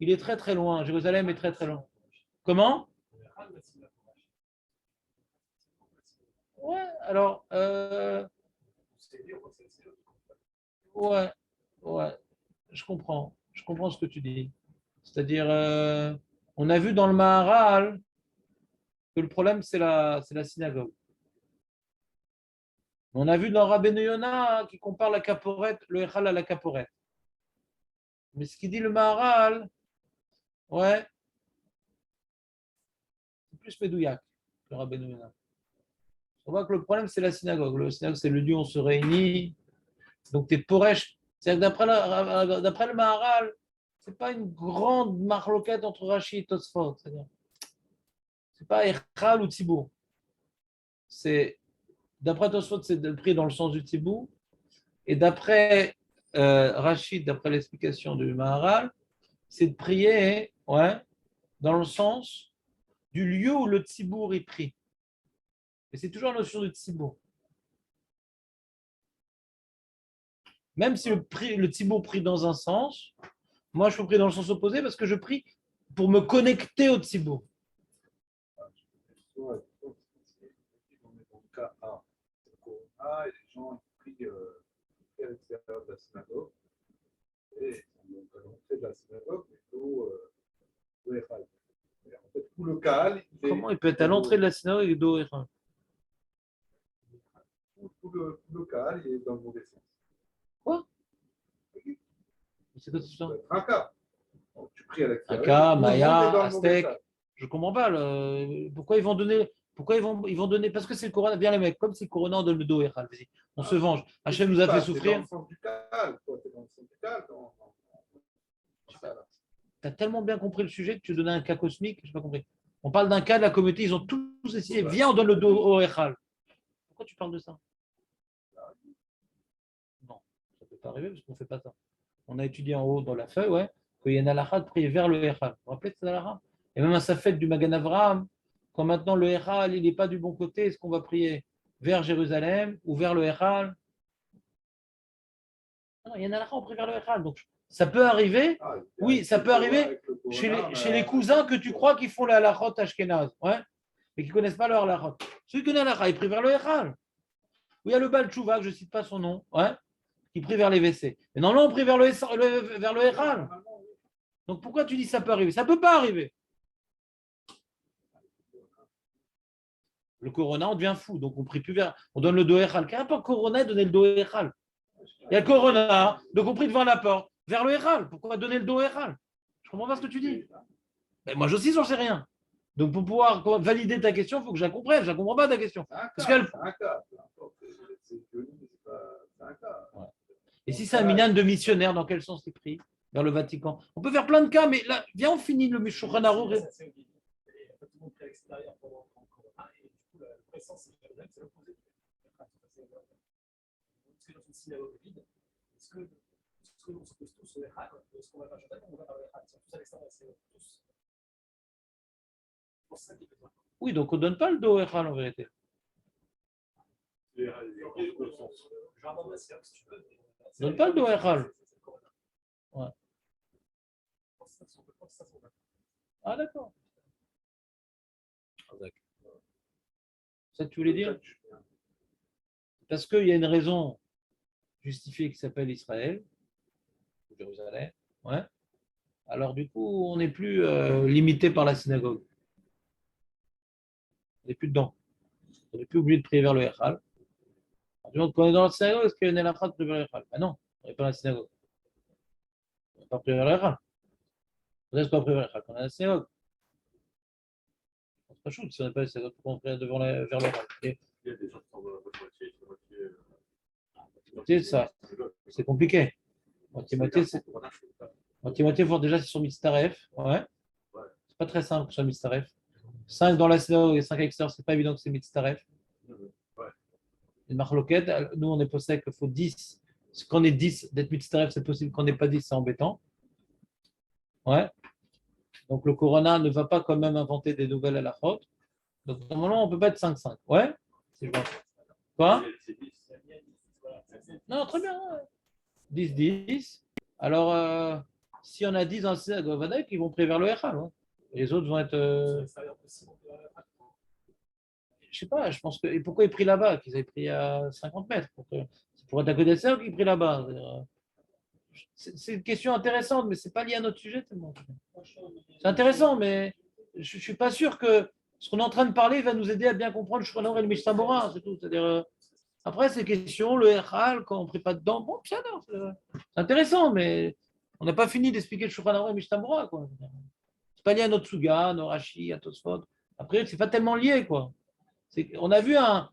Il est très très loin. Jérusalem est très très loin. Comment? Ouais, alors, ouais, ouais, je comprends. Je comprends ce que tu dis. C'est-à-dire, on a vu dans le Maharal que le problème, c'est la synagogue. On a vu dans Rabbeinu Yonah qui compare la caporette, le Echal à la caporette. Mais ce qu'il dit le Maharal, ouais, c'est plus Medouyak que Rabbeinu Yonah. On voit que le problème, c'est la synagogue. Le synagogue, c'est le lieu où on se réunit. Donc, t'es poresh. C'est-à-dire que d'après le Maharal, c'est pas une grande marloquette entre Rashi et Tosfot. C'est-à-dire, c'est pas Echal ou Tzibour. C'est, d'après Tosfot, c'est pris dans le sens du Tzibour. Et d'après Rachid, d'après l'explication du Maharal, c'est de prier ouais, dans le sens du lieu où le Tzibour est pris. Et c'est toujours la notion de Tzibour. Même si le Tzibour prie dans un sens, moi je peux prier dans le sens opposé parce que je prie pour me connecter au Tzibour. On est dans le cas A. C'est le Corona et les gens prient à l'extérieur de la synagogue. Et donc à l'entrée de la synagogue, plutôt au Echal. En fait, tout le Kaal, Comment il peut être à l'entrée de la synagogue avec dos et tout le Kaal, il est dans le mauvais sens. Quoi? C'est quoi cette Ça histoire? peut être un cas. Donc, tu pries à l'extérieur. Aka, tout le monde est Maya, dans le mauvais Aztec. sens. Je comprends pas. Pourquoi ils vont donner. Pourquoi ils vont donner. Parce que c'est le Corona. Bien les mecs, comme c'est le Corona, on donne le dos et vas-y. On se venge. Hachem nous a fait C'est dans souffrir. le sens du Kaal. Toi, tu es dans le sens du Kaal. Tu as tellement bien compris le sujet que tu donnais un cas cosmique. Je n'ai pas compris. On parle d'un cas de la communauté. Ils ont tous essayé. Viens, on donne le dos au Echal. Pourquoi tu parles de ça? Non, ça ne peut pas arriver parce qu'on ne fait pas ça. On a étudié en haut dans la feuille, ouais, qu'il y a une halakha de prier vers le Echal. Vous vous rappelez de cette halakha? Et même à sa fête du Magan Avraham, quand maintenant le Echal, il n'est pas du bon côté, est-ce qu'on va prier vers Jérusalem ou vers le Echal? Non, il y a une halakha, on prie vers le Echal. Donc, ça peut arriver, oui, ça peut arriver chez les cousins que tu crois qu'ils font la halachot ashkenaz, ouais, et qui ne connaissent pas leur halachot. Celui qui connaît la halakha, il prie vers le Echal. Oui, il y a le Baal Tchouva, que je ne cite pas son nom, ouais, qui prie vers les WC. Mais normalement, on prie vers le Echal. Donc pourquoi tu dis ça peut arriver? Ça ne peut pas arriver. Le Corona, on devient fou, donc on prie plus vers. On donne le dos Echal. Quel rapport Corona donner le dos Echal? Il y a le Corona, donc on prie devant la porte, vers le Echal. Pourquoi donner le dos Echal? Je ne comprends pas ce que tu dis. Mais moi aussi, j'en sais rien. Donc pour pouvoir valider ta question, il faut que je la comprenne. Je ne comprends pas ta question. C'est un cas. C'est un cas. Ouais. Et si c'est un minyan de missionnaire, dans quel sens il prie? Vers le Vatican. On peut faire plein de cas, mais là, viens, on finit le Shulchan Aruch. Tout le monde prie à l'extérieur pendant le Corona et du coup, la présence, c'est l'opposé. Parce que dans une synagogue vide, est-ce que on se pose tous au Echad? Est-ce qu'on va pas chanter? On va vers le Echad. Ils sont tous à l'extérieur, c'est tous. C'est ça qui fait ça. Oui, donc on ne donne pas le dos Echal en vérité. Jardin de la Syrie, si tu veux. On ne donne pas le dos Echal. Ouais. Ah, d'accord. Ça que tu voulais dire? Parce qu'il y a une raison justifiée qui s'appelle Israël, Jérusalem. Ouais. Alors, du coup, on n'est plus limité par la synagogue. On n'est plus dedans. On n'est plus obligé de prier vers le Echal. Quand on est dans la synagogue, est-ce qu'il y a une halakha de prier vers le Echal? Ah non, on n'est pas dans la synagogue. On n'est pas prier vers le Echal. On est pas prier vers le Echal. On est dans la synagogue. C'est pas chaud si on n'est pas dans la synagogue. Pourquoi on prie vers le Echal? Il y a des gens qui sont dans la moitié, C'est ça. C'est compliqué. Moitié-moitié, c'est. Moitié-moitié, voir déjà s'ils sont mitzaref. Ouais. C'est pas très simple que ce soit mitzaref. 5 dans la synagogue et 5 à l'extérieur, c'est pas évident que c'est mitzaref. Une marloquette, nous on est posé qu'il faut 10. Quand on est 10, d'être mitzaref, c'est possible. Quand on n'est pas 10, c'est embêtant. Ouais. Donc le Corona ne va pas quand même inventer des nouvelles à la faute. Donc normalement, on ne peut pas être 5-5. Ouais. Si je vois. Quoi? Non, très bien. Ouais. 10-10. Alors, si on a 10 dans la synagogue, ils vont prier vers le Echal. Ouais. Les autres vont être. Je sais pas, je pense que. Et pourquoi ils prient là-bas? Qu'ils avaient pris à 50 mètres. C'est pour être à côté de ça qu'ils prient là-bas. C'est une question intéressante, mais ce n'est pas lié à notre sujet tellement. C'est intéressant, mais je ne suis pas sûr que Ce qu'on est en train de parler va nous aider à bien comprendre le Shulchan Aruch et le Mishnah Berurah, c'est tout. C'est-à-dire, après, ces questions, le Echal, quand on ne prie pas dedans, bon, c'est intéressant, mais on n'a pas fini d'expliquer le Shulchan Aruch et le Mishnah Berurah, quoi. C'est pas lié à notre Suga, à nos Rashi, à Tosfot. Après, c'est pas tellement lié, quoi. On a vu un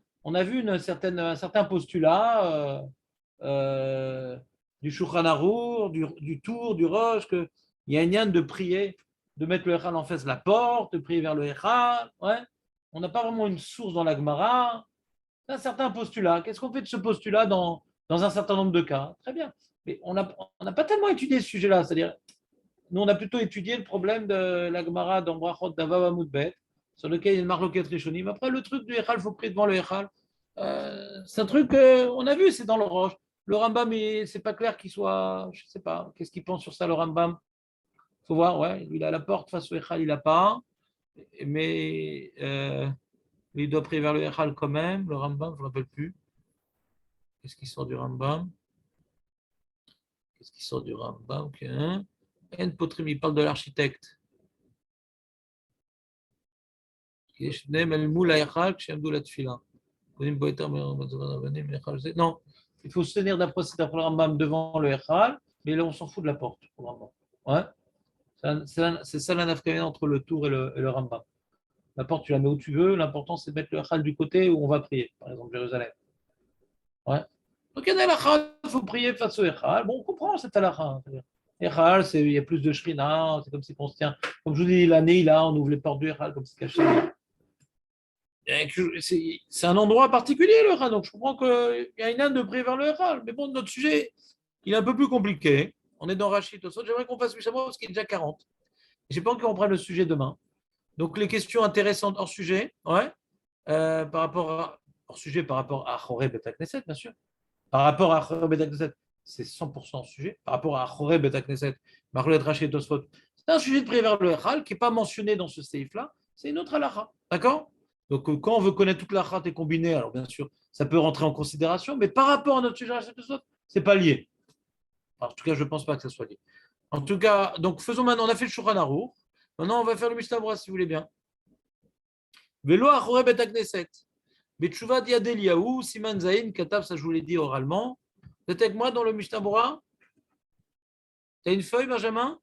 certain postulat du Shulchan Aruch, du Tour, du Roche, qu'il y a une yann de prier, de mettre le Echal en face de la porte, de prier vers le Echal. Ouais. On n'a pas vraiment une source dans la Gemara. C'est un certain postulat. Qu'est-ce qu'on fait de ce postulat dans un certain nombre de cas? Très bien. Mais on n'a pas tellement étudié ce sujet-là. C'est-à-dire, nous, on a plutôt étudié le problème de la Gemara dans Brachot d'Avav Amoudbet, sur lequel il y a une marloquette Rishonim. Après, le truc du Echal, il faut prier devant le Echal. C'est un truc qu'on a vu, c'est dans le Roche. Le Rambam, c'est pas clair qu'il soit, je sais pas, qu'est-ce qu'il pense sur ça, le Rambam? Il faut voir, ouais, il a la porte face au Echal, il n'a pas, mais il doit prier vers le Echal quand même. Le Rambam, je ne me rappelle plus. Qu'est-ce qui sort du Rambam? Qu'est-ce qui sort du Rambam? En Potrim, il parle de l'architecte. Non, il faut se tenir d'après le Rambam devant le Echal, mais là on s'en fout de la porte pour le Rambam. Ouais. C'est ça la nafkamina entre le Tour et le Rambam. La porte, tu la mets où tu veux, l'important c'est de mettre le Echal du côté où on va prier, par exemple Jérusalem. Ouais. Donc il y a des halachas, il faut prier face au Echal. Bon, on comprend cette halakha. Echal, il y a plus de shrina, c'est comme si on se tient. Comme je vous dis, l'année, là, on ouvre les portes du Echal comme c'est caché. C'est un endroit particulier, le Echal, donc je comprends qu'il y a une âne de prier vers le Echal. Mais bon, notre sujet, il est un peu plus compliqué. On est dans Rachid Tosot. J'aimerais qu'on fasse Mishnah parce qu'il est déjà 40. Je n'ai pas envie qu'on prenne le sujet demain. Donc, les questions intéressantes hors sujet, ouais, par rapport à Choré Beta Knesset, bien sûr. Par rapport à Choré Beta Knesset, c'est 100% sujet. Par rapport à Choré Beta Knesset, Marlolet Rachid Tosot, c'est un sujet de prier vers le Echal qui n'est pas mentionné dans ce seif-là. C'est une autre halakha. D'accord? Donc, quand on veut connaître toute la khat et combiner, alors bien sûr, ça peut rentrer en considération, mais par rapport à notre sujet Rachid Tosot, ce n'est pas lié. En tout cas, je ne pense pas que ce soit lié. En tout cas, donc faisons maintenant, on a fait le Shulchan Aruch. Maintenant, on va faire le Mishnah Berurah, si vous voulez bien. Velo achore bet hakneset. Betchouva diad Eliyahu, Siman Zayin, Katav, ça je vous l'ai dit oralement. Vous êtes avec moi dans le Mishnah Berurah? Tu as une feuille, Benjamin?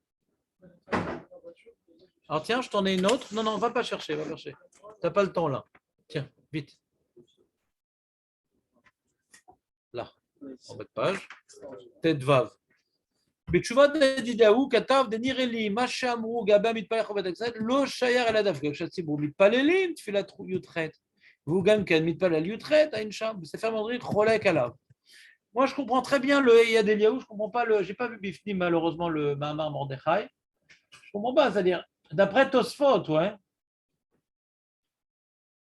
Alors tiens, je t'en ai une autre. Non, va pas chercher, va chercher. Tu n'as pas le temps là. Tiens, vite. Là, en bas de page. Tête Vav. בתשובת ידידהו כתב דנירלי מה שאמרו גבי מתפלל חובת הכנסת לא שייך אל הדף, כשהציבור מתפללים תפילת י"ח והוא גם כן מתפלל י"ח, אין שם בספר מדריך חולק עליו. Moi je comprends très bien le Yad Eliyahu, je comprends pas j'ai pas vu Bifni malheureusement le Mahamar Mordechai. Je comprends pas, c'est-à-dire d'après Tosfot, ouais.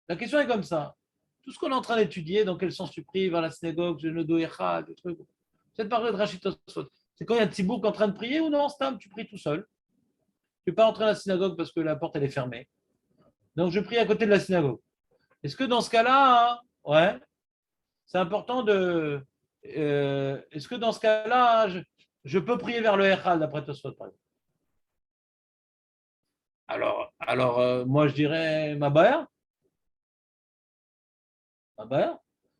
La question est comme ça. Tout ce qu'on est en train d'étudier, dans quel sens tu pries vers la synagogue, je ne dois pas, des trucs. Cette parole de Rachid Tosfot. C'est quand il y a un Tzibour qui est en train de prier ou non, Stam, tu pries tout seul. Tu n'es pas entrer à la synagogue parce que la porte elle est fermée. Donc je prie à côté de la synagogue. Est-ce que dans ce cas-là, ouais, c'est important de. Est-ce que dans ce cas-là, je peux prier vers le Echal d'après Tosfot, par exemple? Alors moi je dirais ma baya.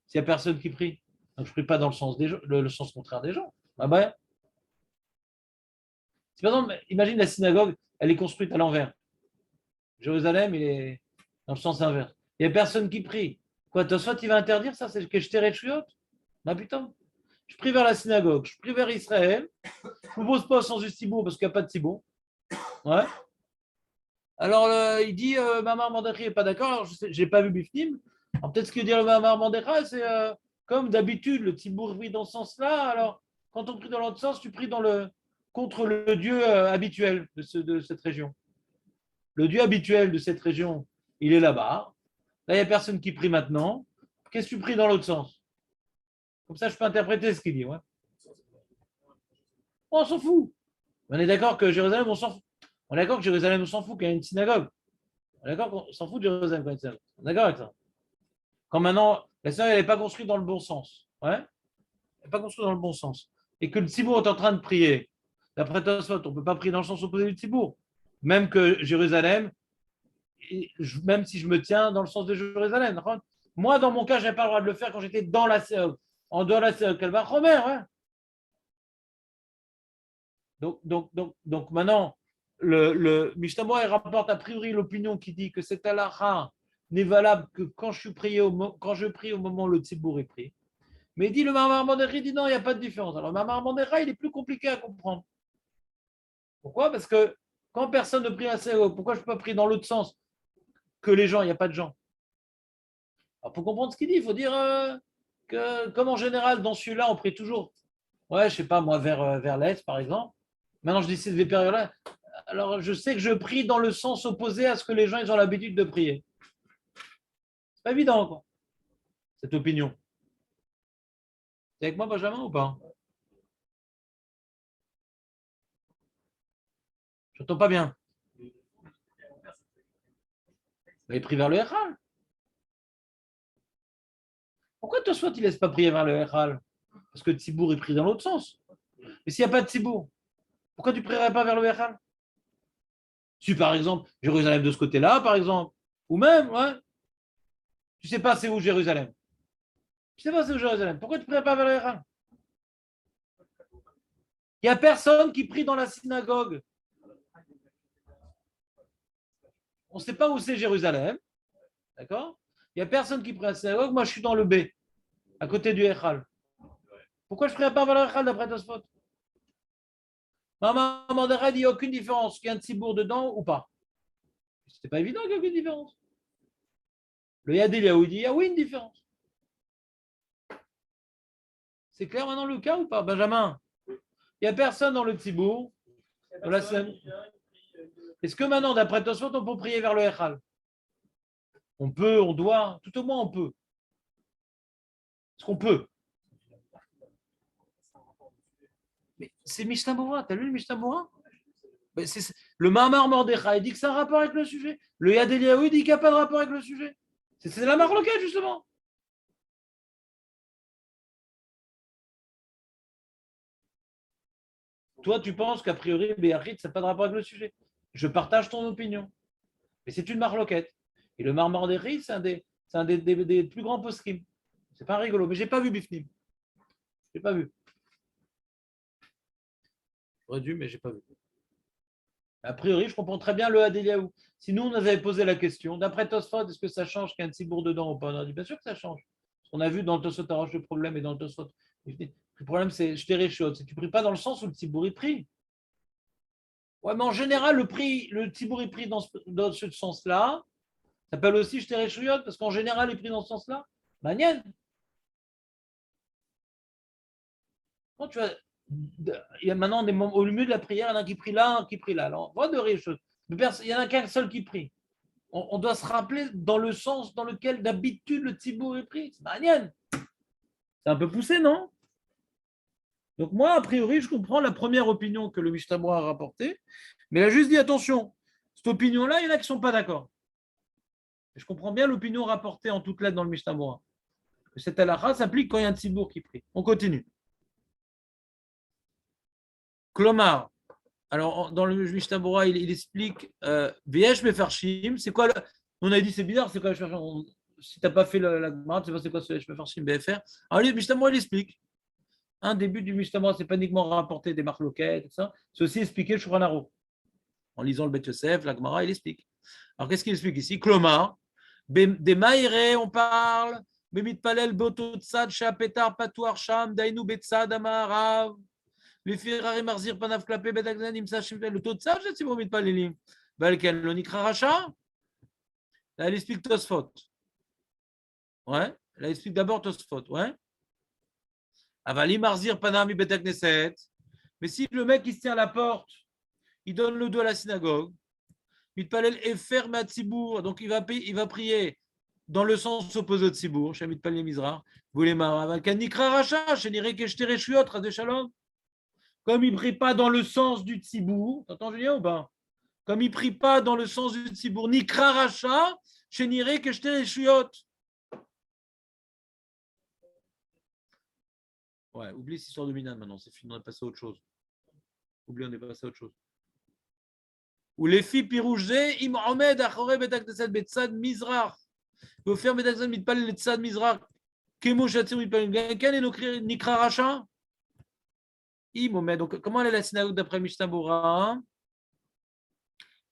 S'il n'y a personne qui prie. Donc je ne prie pas dans le sens, le sens contraire des gens. Ma baya. Si par exemple, imagine la synagogue, elle est construite à l'envers. Jérusalem, il est dans le sens inverse. Il n'y a personne qui prie. Quoi, Tosfot, il va interdire ça? C'est que je t'ai chouyote? Bah putain. Je prie vers la synagogue, je prie vers Israël. Je ne vous pose pas au sens du Tibour parce qu'il n'y a pas de Tibour. Ouais. Alors, il dit Mamar Mordechai n'est pas d'accord. Alors, je n'ai pas vu Bifnim. Alors, peut-être ce qu'il dit le Mamar Mordechai, c'est comme d'habitude, le Tibour prie dans ce sens-là. Alors, quand on prie dans l'autre sens, tu pries contre le Dieu habituel de cette région. Le Dieu habituel de cette région, il est là-bas. Là, il n'y a personne qui prie maintenant. Qu'est-ce que tu pries dans l'autre sens? Comme ça, je peux interpréter ce qu'il dit. Ouais. On s'en fout. On est d'accord que Jérusalem, on s'en fout. On est d'accord que Jérusalem, on s'en fout qu'il y a une synagogue. On est d'accord qu'on s'en fout de Jérusalem quand il y a une synagogue. On est d'accord avec ça. Quand maintenant, la synagogue, elle n'est pas construite dans le bon sens. Ouais. Elle n'est pas construite dans le bon sens. Et que le Tzibour est en train de prier. D'après Tosfot, on ne peut pas prier dans le sens opposé du Tzibour. Même que Jérusalem, même si je me tiens dans le sens de Jérusalem. D'accord. Moi, dans mon cas, je n'avais pas le droit de le faire quand j'étais dans la synagogue. En dehors de la synagogue, quel va Romer, ouais. Donc maintenant, le Mishnah Berurah, il rapporte a priori l'opinion qui dit que cette halakha n'est valable que quand je prie au moment où le tzibour est pris. Mais il dit le Mahamar Mordechai, il dit non, il n'y a pas de différence. Alors le Mahamar Mordechai, il est plus compliqué à comprendre. Pourquoi? Parce que quand personne ne prie à la synagogue, pourquoi je ne peux pas prier dans l'autre sens que les gens, il n'y a pas de gens? Alors pour comprendre ce qu'il dit, il faut dire que, comme en général, dans celui-là, on prie toujours, ouais, je sais pas, moi, vers l'Est, par exemple. Maintenant, je décide de périodes-là. Alors, je sais que je prie dans le sens opposé à ce que les gens ils ont l'habitude de prier. C'est pas évident, quoi, cette opinion. T'es avec moi, Benjamin, ou pas? Je n'entends pas bien. Mais il prie vers le Echal. Pourquoi toi, soit tu ne laisses pas prier vers le Echal? Parce que Tzibour, il prie dans l'autre sens. Mais s'il n'y a pas de Tzibour, pourquoi tu ne prierais pas vers le Echal? Si, par exemple, Jérusalem de ce côté-là, par exemple, ou même, ouais, tu ne sais pas c'est où Jérusalem. Tu ne sais pas c'est où Jérusalem. Pourquoi tu ne prierais pas vers le Echal? Il n'y a personne qui prie dans la synagogue. On ne sait pas où c'est Jérusalem. D'accord? Il n'y a personne qui prie à la synagogue. Moi, je suis dans le B, à côté du Echal. Pourquoi je ne prie pas vers le Echal d'après Tosfot? Maman Mandera dit il n'y a aucune différence. Qu'il y a un tzibour dedans ou pas? C'est pas évident qu'il n'y a aucune différence. Le Yadil Yahoudi, il y a oui une différence. C'est clair maintenant le cas ou pas, Benjamin? Il n'y a personne dans le tzibour. Est-ce que maintenant, d'après Tosfot, on peut prier vers le Echal? On peut, on doit, tout au moins on peut. Est-ce qu'on peut? Mais c'est Mishnah Berurah. Tu as lu le Mishnah Berurah? Le Mahamar Mordechai dit que c'est un rapport avec le sujet. Le Yad Eliyahu dit qu'il n'y a pas de rapport avec le sujet. C'est la marloquette, justement. Toi, tu penses qu'a priori, Béachit, ça n'a pas de rapport avec le sujet. Je partage ton opinion. Mais c'est une marloquette. Et le Mahamar Mordechai, c'est un des plus grands poskim. C'est pas rigolo. Mais je n'ai pas vu Bifnim. Je n'ai pas vu. J'aurais dû, mais je n'ai pas vu. A priori, je comprends très bien le Adéliaou. Si nous, on nous avait posé la question, d'après Tosfot, est-ce que ça change qu'il y a un tzibour dedans ou pas? On a dit, bien sûr que ça change. On a vu dans le Tosfot Aroche le problème et dans le Tosfot. Le problème, c'est je t'ai c'est que tu ne pries pas dans le sens où le tzibour est pris. Ouais, mais en général, le tzibour est pris dans ce sens-là. Ça s'appelle aussi je t'ai parce qu'en général, il est pris dans ce sens-là. Manienne. Quand tu vas. Il y a maintenant des moments, au milieu de la prière, il y en a un qui prie là, un qui prie là. Alors, voit de Réchot. Il n'y en a qu'un seul qui prie. On doit se rappeler dans le sens dans lequel d'habitude le tzibour est pris. C'est manienne. C'est un peu poussé, non? Donc moi, a priori, je comprends la première opinion que le Mishnah Berurah a rapportée, mais il a juste dit attention, cette opinion-là, il y en a qui ne sont pas d'accord. Je comprends bien l'opinion rapportée en toutes lettres dans le Mishnah Berurah. Cette halakha s'applique quand il y a un tzibour qui prie. On continue. Klomar. Alors, dans le Mishnah Berurah, il explique Viesh Mefarshim. C'est quoi On a dit c'est bizarre, c'est quoi si tu n'as pas fait la Gemara, tu sais pas c'est quoi ce Viesh Mefarshim BFR. Alors, le Mishnah Berurah, il explique. Un début du Mishnah Berurah, c'est pas uniquement rapporter des marloquettes, tout ça. C'est aussi expliquer le Shulchan Aruch. En lisant le Bet Yosef, la Gemara, il explique. Alors, qu'est-ce qu'il explique ici? Klomar. Des Maïré, on parle. Bemitpalel Boto Tzad, Shapetar, Patouar, Sham, Dainu Betzad, Amarav. Le taux de sage, c'est vous pas les lignes. Balken, le Nikra Racha. Là, elle explique Tosfot. Ouais. Là, elle explique d'abord Tosfot. Ouais. Avali Marzir Panami Betakneset. Mais si le mec, il se tient à la porte, il donne le dos à la synagogue, Mitpalel est ferme à Tzibour, donc il va prier dans le sens opposé de Tzibour, chez Mitpalel Mizra. Vous voulez Balken, Nikra Racha, chez Nirek Eshtere Shuot, Radé Shalom. Comme il ne prie pas dans le sens du tzibour, t'entends Julien ou pas? Comme il ne prie pas dans le sens du tzibour, ni kraracha, chez Niré que je t'ai chuyot. Ouais, oublie cette histoire de Minan maintenant, c'est fini, on est passé à autre chose. Oublie, on est passé à autre chose. Ou les filles pirougées, im omed achore betakneset betzad mizrach. ואופר בית הכנסת מתפלל לצד מזרח, כמו שהציבור מתפללים, כן נקרא רשע? אם עומד, donc comment est la synagogue d'après Mishnah Bora?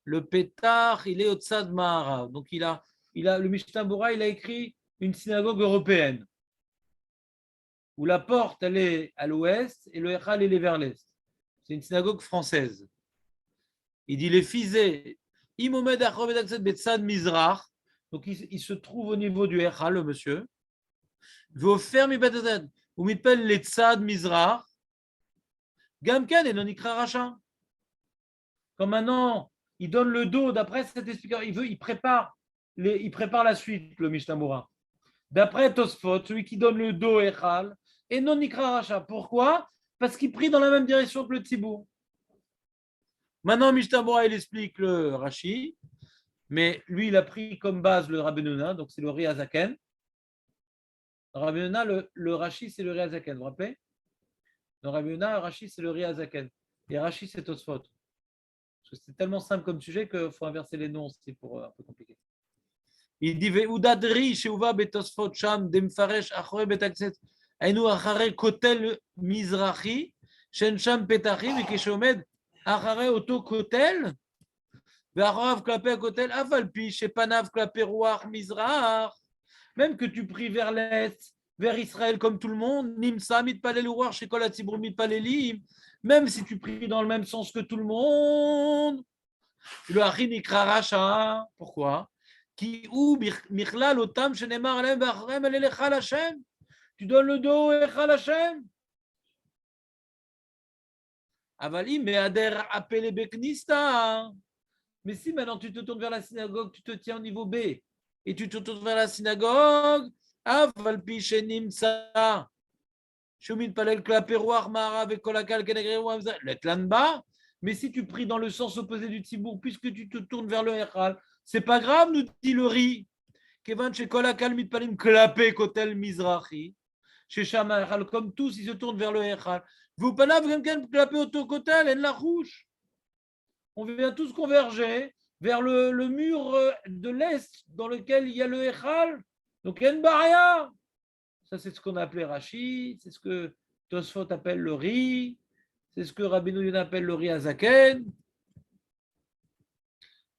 Le pétard, il est au tzad ma'arav. Donc le Mishnah Bora, il a écrit une synagogue européenne, où la porte, elle est à l'ouest et le echal, il est vers l'est. C'est une synagogue française. Il dit les fizés, im omed achor beit הכנסת betzad mizrach. Donc, il se trouve au niveau du Echal, le monsieur. Veofer mi bet hazed, ou mitpel le tzad mizrach, gamken et non ikra racha. Comme maintenant, il donne le dos, d'après cette explication, il prépare la suite, le Mishnah Bora. D'après Tosfot, celui qui donne le dos Echal, et non ikra racha. Pourquoi? Parce qu'il prie dans la même direction que le Tzibour. Maintenant, Mishnah Bora, il explique le Rashi. Mais lui, il a pris comme base le Rabbi Nona, donc c'est le Ri Hazaken. Le Rabbi Nona, le Rashi, c'est le Ri Hazaken, vous vous rappelez? Le Rabbi Nona, le Rashi, c'est le Ri Hazaken. Et Rashi, c'est Tosfot. Parce que c'est tellement simple comme sujet qu'il faut inverser les noms, c'est pour un peu compliqué. Il dit Ve'udadri sheuva betosfot sham demfaresh achore betakset ainu achare kotel mizrachi shen sham petachim et keshomed achare oto kotel. Même que tu pries vers l'est, vers Israël comme tout le monde, même si tu pries dans le même sens que tout le monde, le Hachi Nikra Racha. Pourquoi? Tu donnes le dos à Echal Hashem. Avalim, mais Ader appelé Beknista. Mais si maintenant tu te tournes vers la synagogue, tu te tiens au niveau B, et tu te tournes vers la synagogue, mais si tu pries dans le sens opposé du Tzibour, puisque tu te tournes vers le Echal, c'est pas grave, nous dit le Ri. Comme tous, ils se tournent vers le Echal. On vient tous converger vers le mur de l'Est dans lequel il y a le Echal. Donc, il y a une baria. Ça, c'est ce qu'on a appelé Rashi, c'est ce que Tosfot appelle le Ri, c'est ce que Rabbi Nouyon appelle le Ri Hazaken.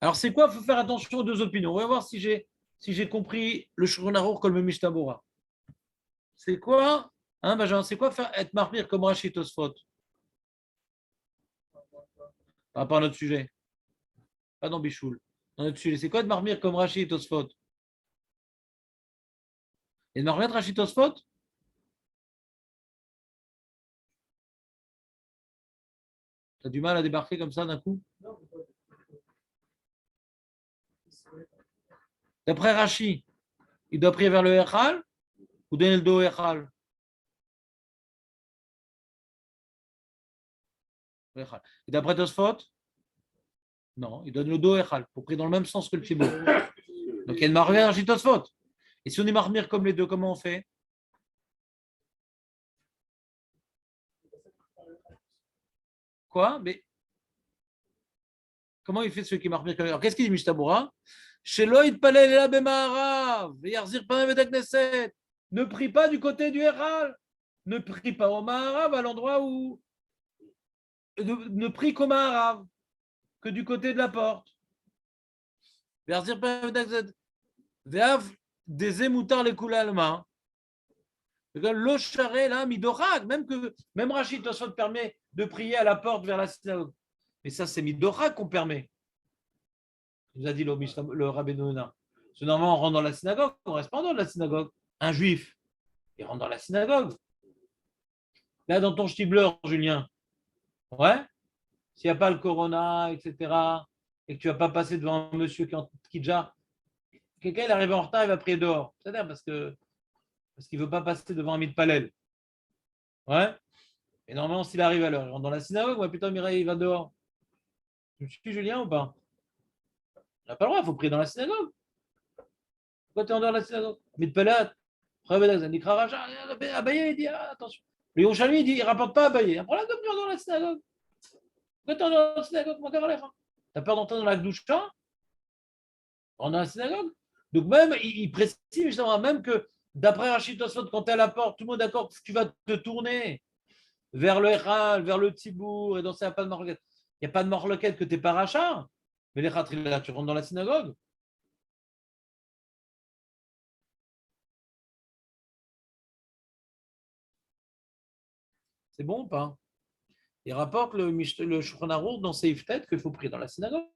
Alors, c'est quoi? Il faut faire attention aux deux opinions. On va voir si j'ai compris le Shulchan Aruch comme le Mishnah Bora. C'est quoi, hein, Benjamin, c'est quoi faire être marmire comme Rashi Tosfot par rapport à notre sujet? Pas dans Bichoul. Dans notre sujet, c'est quoi de marmire comme Rashi Tosfot? Et de marmire Rashi Tosfot? Tu as du mal à débarquer comme ça d'un coup? D'après Rashi, il doit prier vers le Echal ou donner le dos au Echal? Et d'après Tosfot? Non, il donne le dos au Echal pour prier dans le même sens que le Tzibour. Donc il y a une marmire Rashi Tosfot. Et si on est marmire comme les deux, comment on fait? Quoi? Mais comment il fait celui qui est marmire comme les deux? Alors qu'est-ce qu'il dit Mishnah Bora? Ne prie pas du côté du Echal. Ne prie pas au Maharav à l'endroit où. Ne prie qu'au Maharav, que du côté de la porte. Des émoutars les coulalma. Même Rachid Tosfot permet de prier à la porte vers la synagogue. Mais ça, c'est Midorak qu'on permet. Il nous a dit le Rabbi Nona. Parce que normalement, on rentre dans la synagogue, on ne reste pas dans la synagogue. Un juif, il rentre dans la synagogue. Là, dans ton Stibler, Julien, ouais, s'il n'y a pas le corona, etc., et que tu ne vas pas passer devant un monsieur qui déjà. Quelqu'un il arrive en retard, il va prier dehors. C'est-à-dire parce qu'il ne veut pas passer devant un mitpalel. Ouais. Et normalement, s'il arrive à l'heure, il rentre dans la synagogue, ouais, putain, Mireille, il va dehors. Tu me suis Julien ou pas? On n'a pas le droit, il faut prier dans la synagogue. Pourquoi tu es en dehors de la synagogue? Mitpalel, Abaye, il dit attention. Le Yerushalmi, il dit il ne rapporte pas Abaye. Un problème de venir dans la synagogue. Pourquoi tu es en dehors de la synagogue? T'as peur d'entrer dans la Gdoucha? Dans la synagogue? Donc même, il précise justement, même que d'après Rachid Tosfot, quand tu es à la porte, tout le monde est d'accord que tu vas te tourner vers le Echal, vers le Tzibour, et danser à pas de marloquette. Il n'y a pas de marloquette que tu n'es pas rachat. Mais les Khatrila, tu rentres dans la synagogue. C'est bon ou pas? Il rapporte le Shulchan Aruch dans ses Iftet qu'il faut prier dans la synagogue.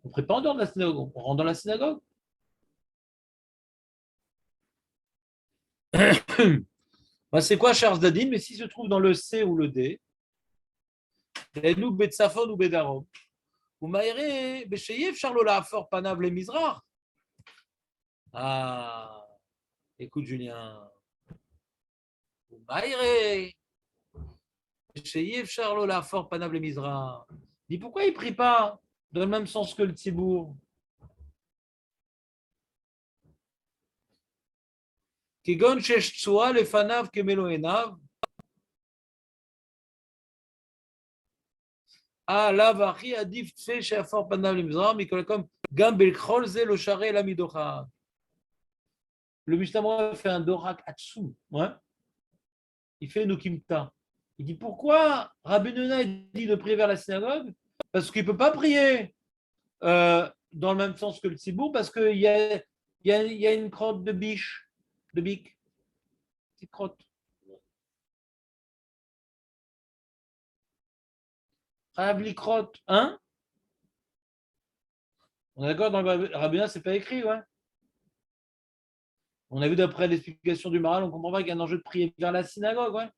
On ne prie pas en dehors de la synagogue, on rentre dans la synagogue. Ben, c'est quoi Charles Dadin? Mais s'il se trouve dans le C ou le D, nous Betsafon ou Bedarom, ou Maïré, Becheyev, Charlola, Fort Panav, les Mizrach. Ah, écoute Julien. Ou Maïré, Becheyev, Charlola, Fort Panav, les Mizrach. Dis pourquoi il ne prie pas dans le même sens que le Tzibour? Kegon Shesh Tsoa, le Fanav, Kemelo Enav. Ah, là, Vachi, Adif, Tfe, Sheafor Panav, les Mizrach, Mikolakom, Gambel Krolze, le Charé, la Midocha. Le Mishnah fait un Dorak Atsu. Ouais. Il fait Nukimta. Il dit pourquoi Rabbi Nona dit de prier vers la synagogue? Parce qu'il ne peut pas prier dans le même sens que le Tzibour, parce qu'il y a une crotte de biche, de bique. Petite crotte. Rabbi crotte, hein? On est d'accord, dans le Rabbi Nona, ce n'est pas écrit, ouais. On a vu d'après l'explication du Maral, on comprend pas qu'il y a un enjeu de prier vers la synagogue, ouais.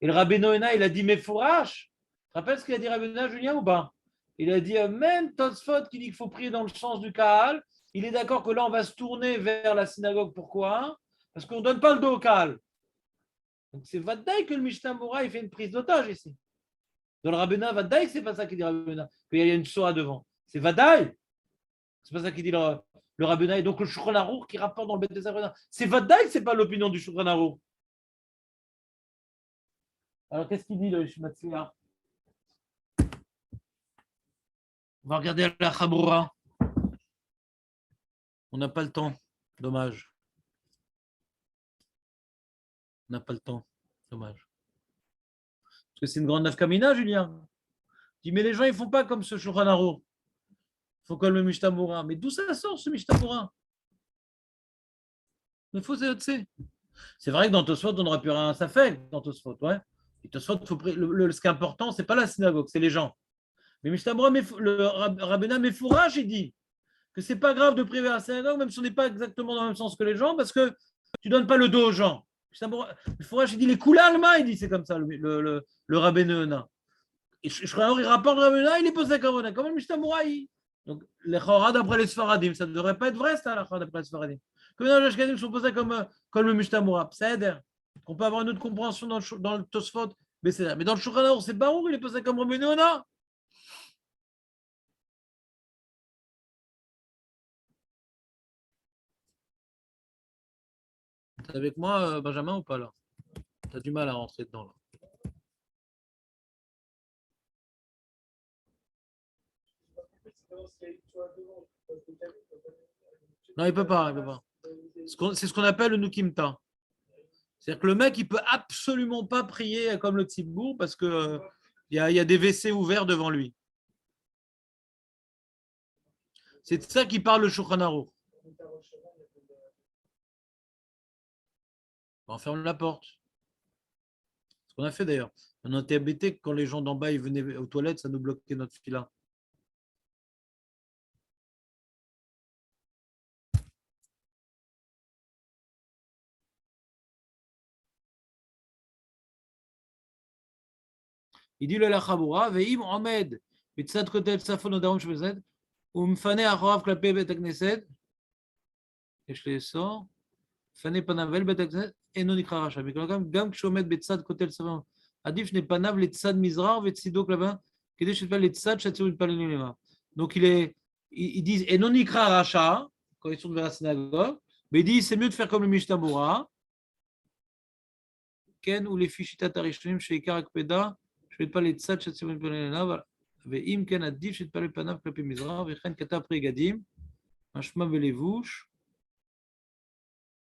Et le Rabbi Noéna, il a dit, mais fourrache. Tu te rappelles ce qu'il a dit Rabbi Noéna, Julien, ou pas? Il a dit, même Tosfot qui dit qu'il faut prier dans le sens du Kaal, il est d'accord que là, on va se tourner vers la synagogue. Pourquoi? Parce qu'on ne donne pas le dos au Kaal. Donc c'est Vadaï que le Mishnah Moura, il fait une prise d'otage ici. Dans le Rabbi Noéna, Vadaï, c'est pas ça qu'il dit Rabbi Noéna, qu'il y a une Sora devant. C'est Vadaï. C'est pas ça qu'il dit le Rabbi Noéna. Et donc le Shulchan Aruch qui rapporte dans le Beth Ezra, c'est Vadaï, c'est pas l'opinion du Shulchan Aruch. Alors, qu'est-ce qu'il dit le Shmatzia? On va regarder la Chaboura. On n'a pas le temps. Dommage. On n'a pas le temps. Dommage. Parce que c'est une grande nafkamina, Julien. Il dit, mais les gens, ils ne font pas comme ce Shulchan Aruch. Il faut comme le Mishnah Moura. Mais d'où ça sort, ce Mishnah Moura? Il faut c'est vrai que dans Tosfot, on aurait pu avoir un safek dans Tosfot, ouais. Et Tosfot, ce qui est important, ce n'est pas la synagogue, c'est les gens. Mais Mishnah Moura, le Rabbena Mefourach, il dit que ce n'est pas grave de prier vers la synagogue, même si on n'est pas exactement dans le même sens que les gens, parce que tu ne donnes pas le dos aux gens. Mefourach, il dit les Koulalma, il dit c'est comme ça, le Rabbena. Et je crois il rapporte le Rabbena, il est posé comme le Mishnah Moura. Donc, les Chorah d'après les Sfaradim, ça ne devrait pas être vrai, ça, la Chorah d'après les Sfaradim. Comme dans les Ashkenazim sont posés comme le Mishnah Moura. Ça aide. On peut avoir une autre compréhension dans le Tosfot, mais dans le Shulchan Aruch, c'est Baruch, il est posé comme Rabbi Noéna. T'es avec moi, Benjamin, ou pas là? T'as du mal à rentrer dedans là. Non, il peut pas, il peut pas. C'est ce qu'on appelle le Nukimta. C'est-à-dire que le mec, il peut absolument pas prier comme le Tzibour parce que il y a des WC ouverts devant lui. C'est de ça qu'il parle le Shulchan Aruch. On ferme la porte. Ce qu'on a fait d'ailleurs. On a été embêté quand les gens d'en bas ils venaient aux toilettes, ça nous bloquait notre fila. Il dit le Lachaboura, Veim Omed, Mitzad Kotel Safon Odarom Shemezed, Umfane Achorav Klapé Bet Knesset, et je les sors, Fane Panavel Bet Knesset, et non Ikra Racha. Mais quand même, Gam Kshomed Betzad Kotel Safon, Adif n'est Panav, les Tzad Mizrar, Vetsido Klaba, qui dit, je sais pas, les Tzad, Chatsur Palelema. Donc ils disent, et non Ikra Racha, quand ils sont vers la synagogue, mais ils disent, c'est mieux de faire comme le Mishnah Moura, Ken ou les Fishitat Arishonim, chez Ikarak Peda, je ne vais pas les Tzad, Chatsur Palelema, voilà. ואם כן עדיף שיתפלל פניו כלפי מזרח, וכן כתב פרי גדים, משמע ולבוש.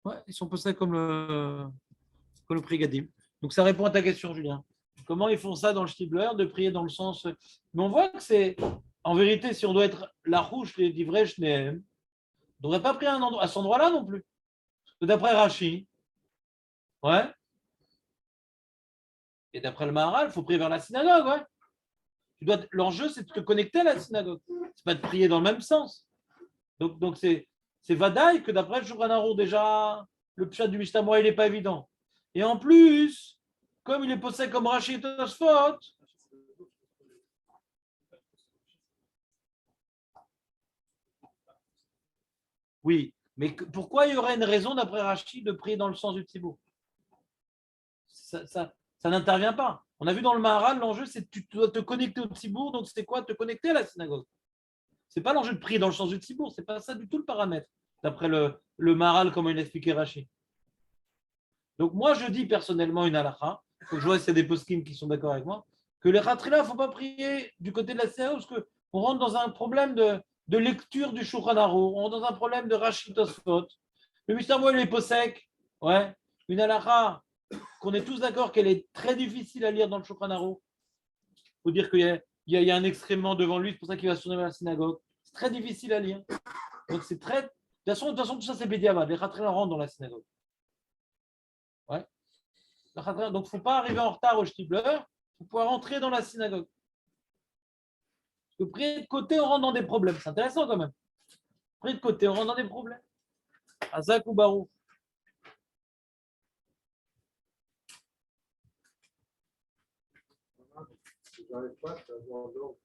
Ouais, ils sont posés comme le prix Gadim. Donc ça répond à ta question, Julien. Comment ils font ça dans le Stibler, de prier dans le sens. Mais on voit que c'est. En vérité, si on doit être la rouche, les livrets, on ne devrait pas prier à cet endroit-là non plus. Parce que d'après Rashi, ouais. Et d'après le Maharal, il faut prier vers la synagogue, ouais. L'enjeu, c'est de te connecter à la synagogue. C'est pas de prier dans le même sens. Donc c'est Vadaï que d'après le Shulchan Arour, déjà, le pshat du Mishnah Moura, il n'est pas évident. Et en plus, comme il est posé comme Rashi et Tosfot, oui, mais pourquoi il y aurait une raison d'après Rashi de prier dans le sens du Tzibour? Ça n'intervient pas. On a vu dans le Maharal, l'enjeu, c'est que tu dois te connecter au Tzibour, donc c'est quoi? Te connecter à la synagogue. C'est pas l'enjeu de prier dans le sens du Tzibour, c'est pas ça du tout le paramètre, d'après le Maharal, comme il expliqué Rashi. Donc moi, je dis personnellement une halakha, faut que je vois s'il y a des poskim qui sont d'accord avec moi, que les khatrila, il ne faut pas prier du côté de la synagogue, parce qu'on rentre dans un problème de lecture du Shulchan Arour, on rentre dans un problème de Rashi Tosfot. Le Mishnah Moura, il est posek, ouais, une halakha qu'on est tous d'accord qu'elle est très difficile à lire dans le Shulchan Arour. Il faut dire qu'il y a un excrément devant lui, c'est pour ça qu'il va se tourner vers la synagogue. C'est très difficile à lire. Donc c'est très. De toute façon, tout ça, c'est Bédiavad. Les khatrila rentrent dans la synagogue. Ouais. Donc, il ne faut pas arriver en retard au Stibler, il faut pouvoir rentrer dans la synagogue. Parce que prier de côté, on rentre dans des problèmes. C'est intéressant quand même. Prier de côté, on rentre dans des problèmes. Azak ou Barou. Je n'arrive pas à savoir l'ordre.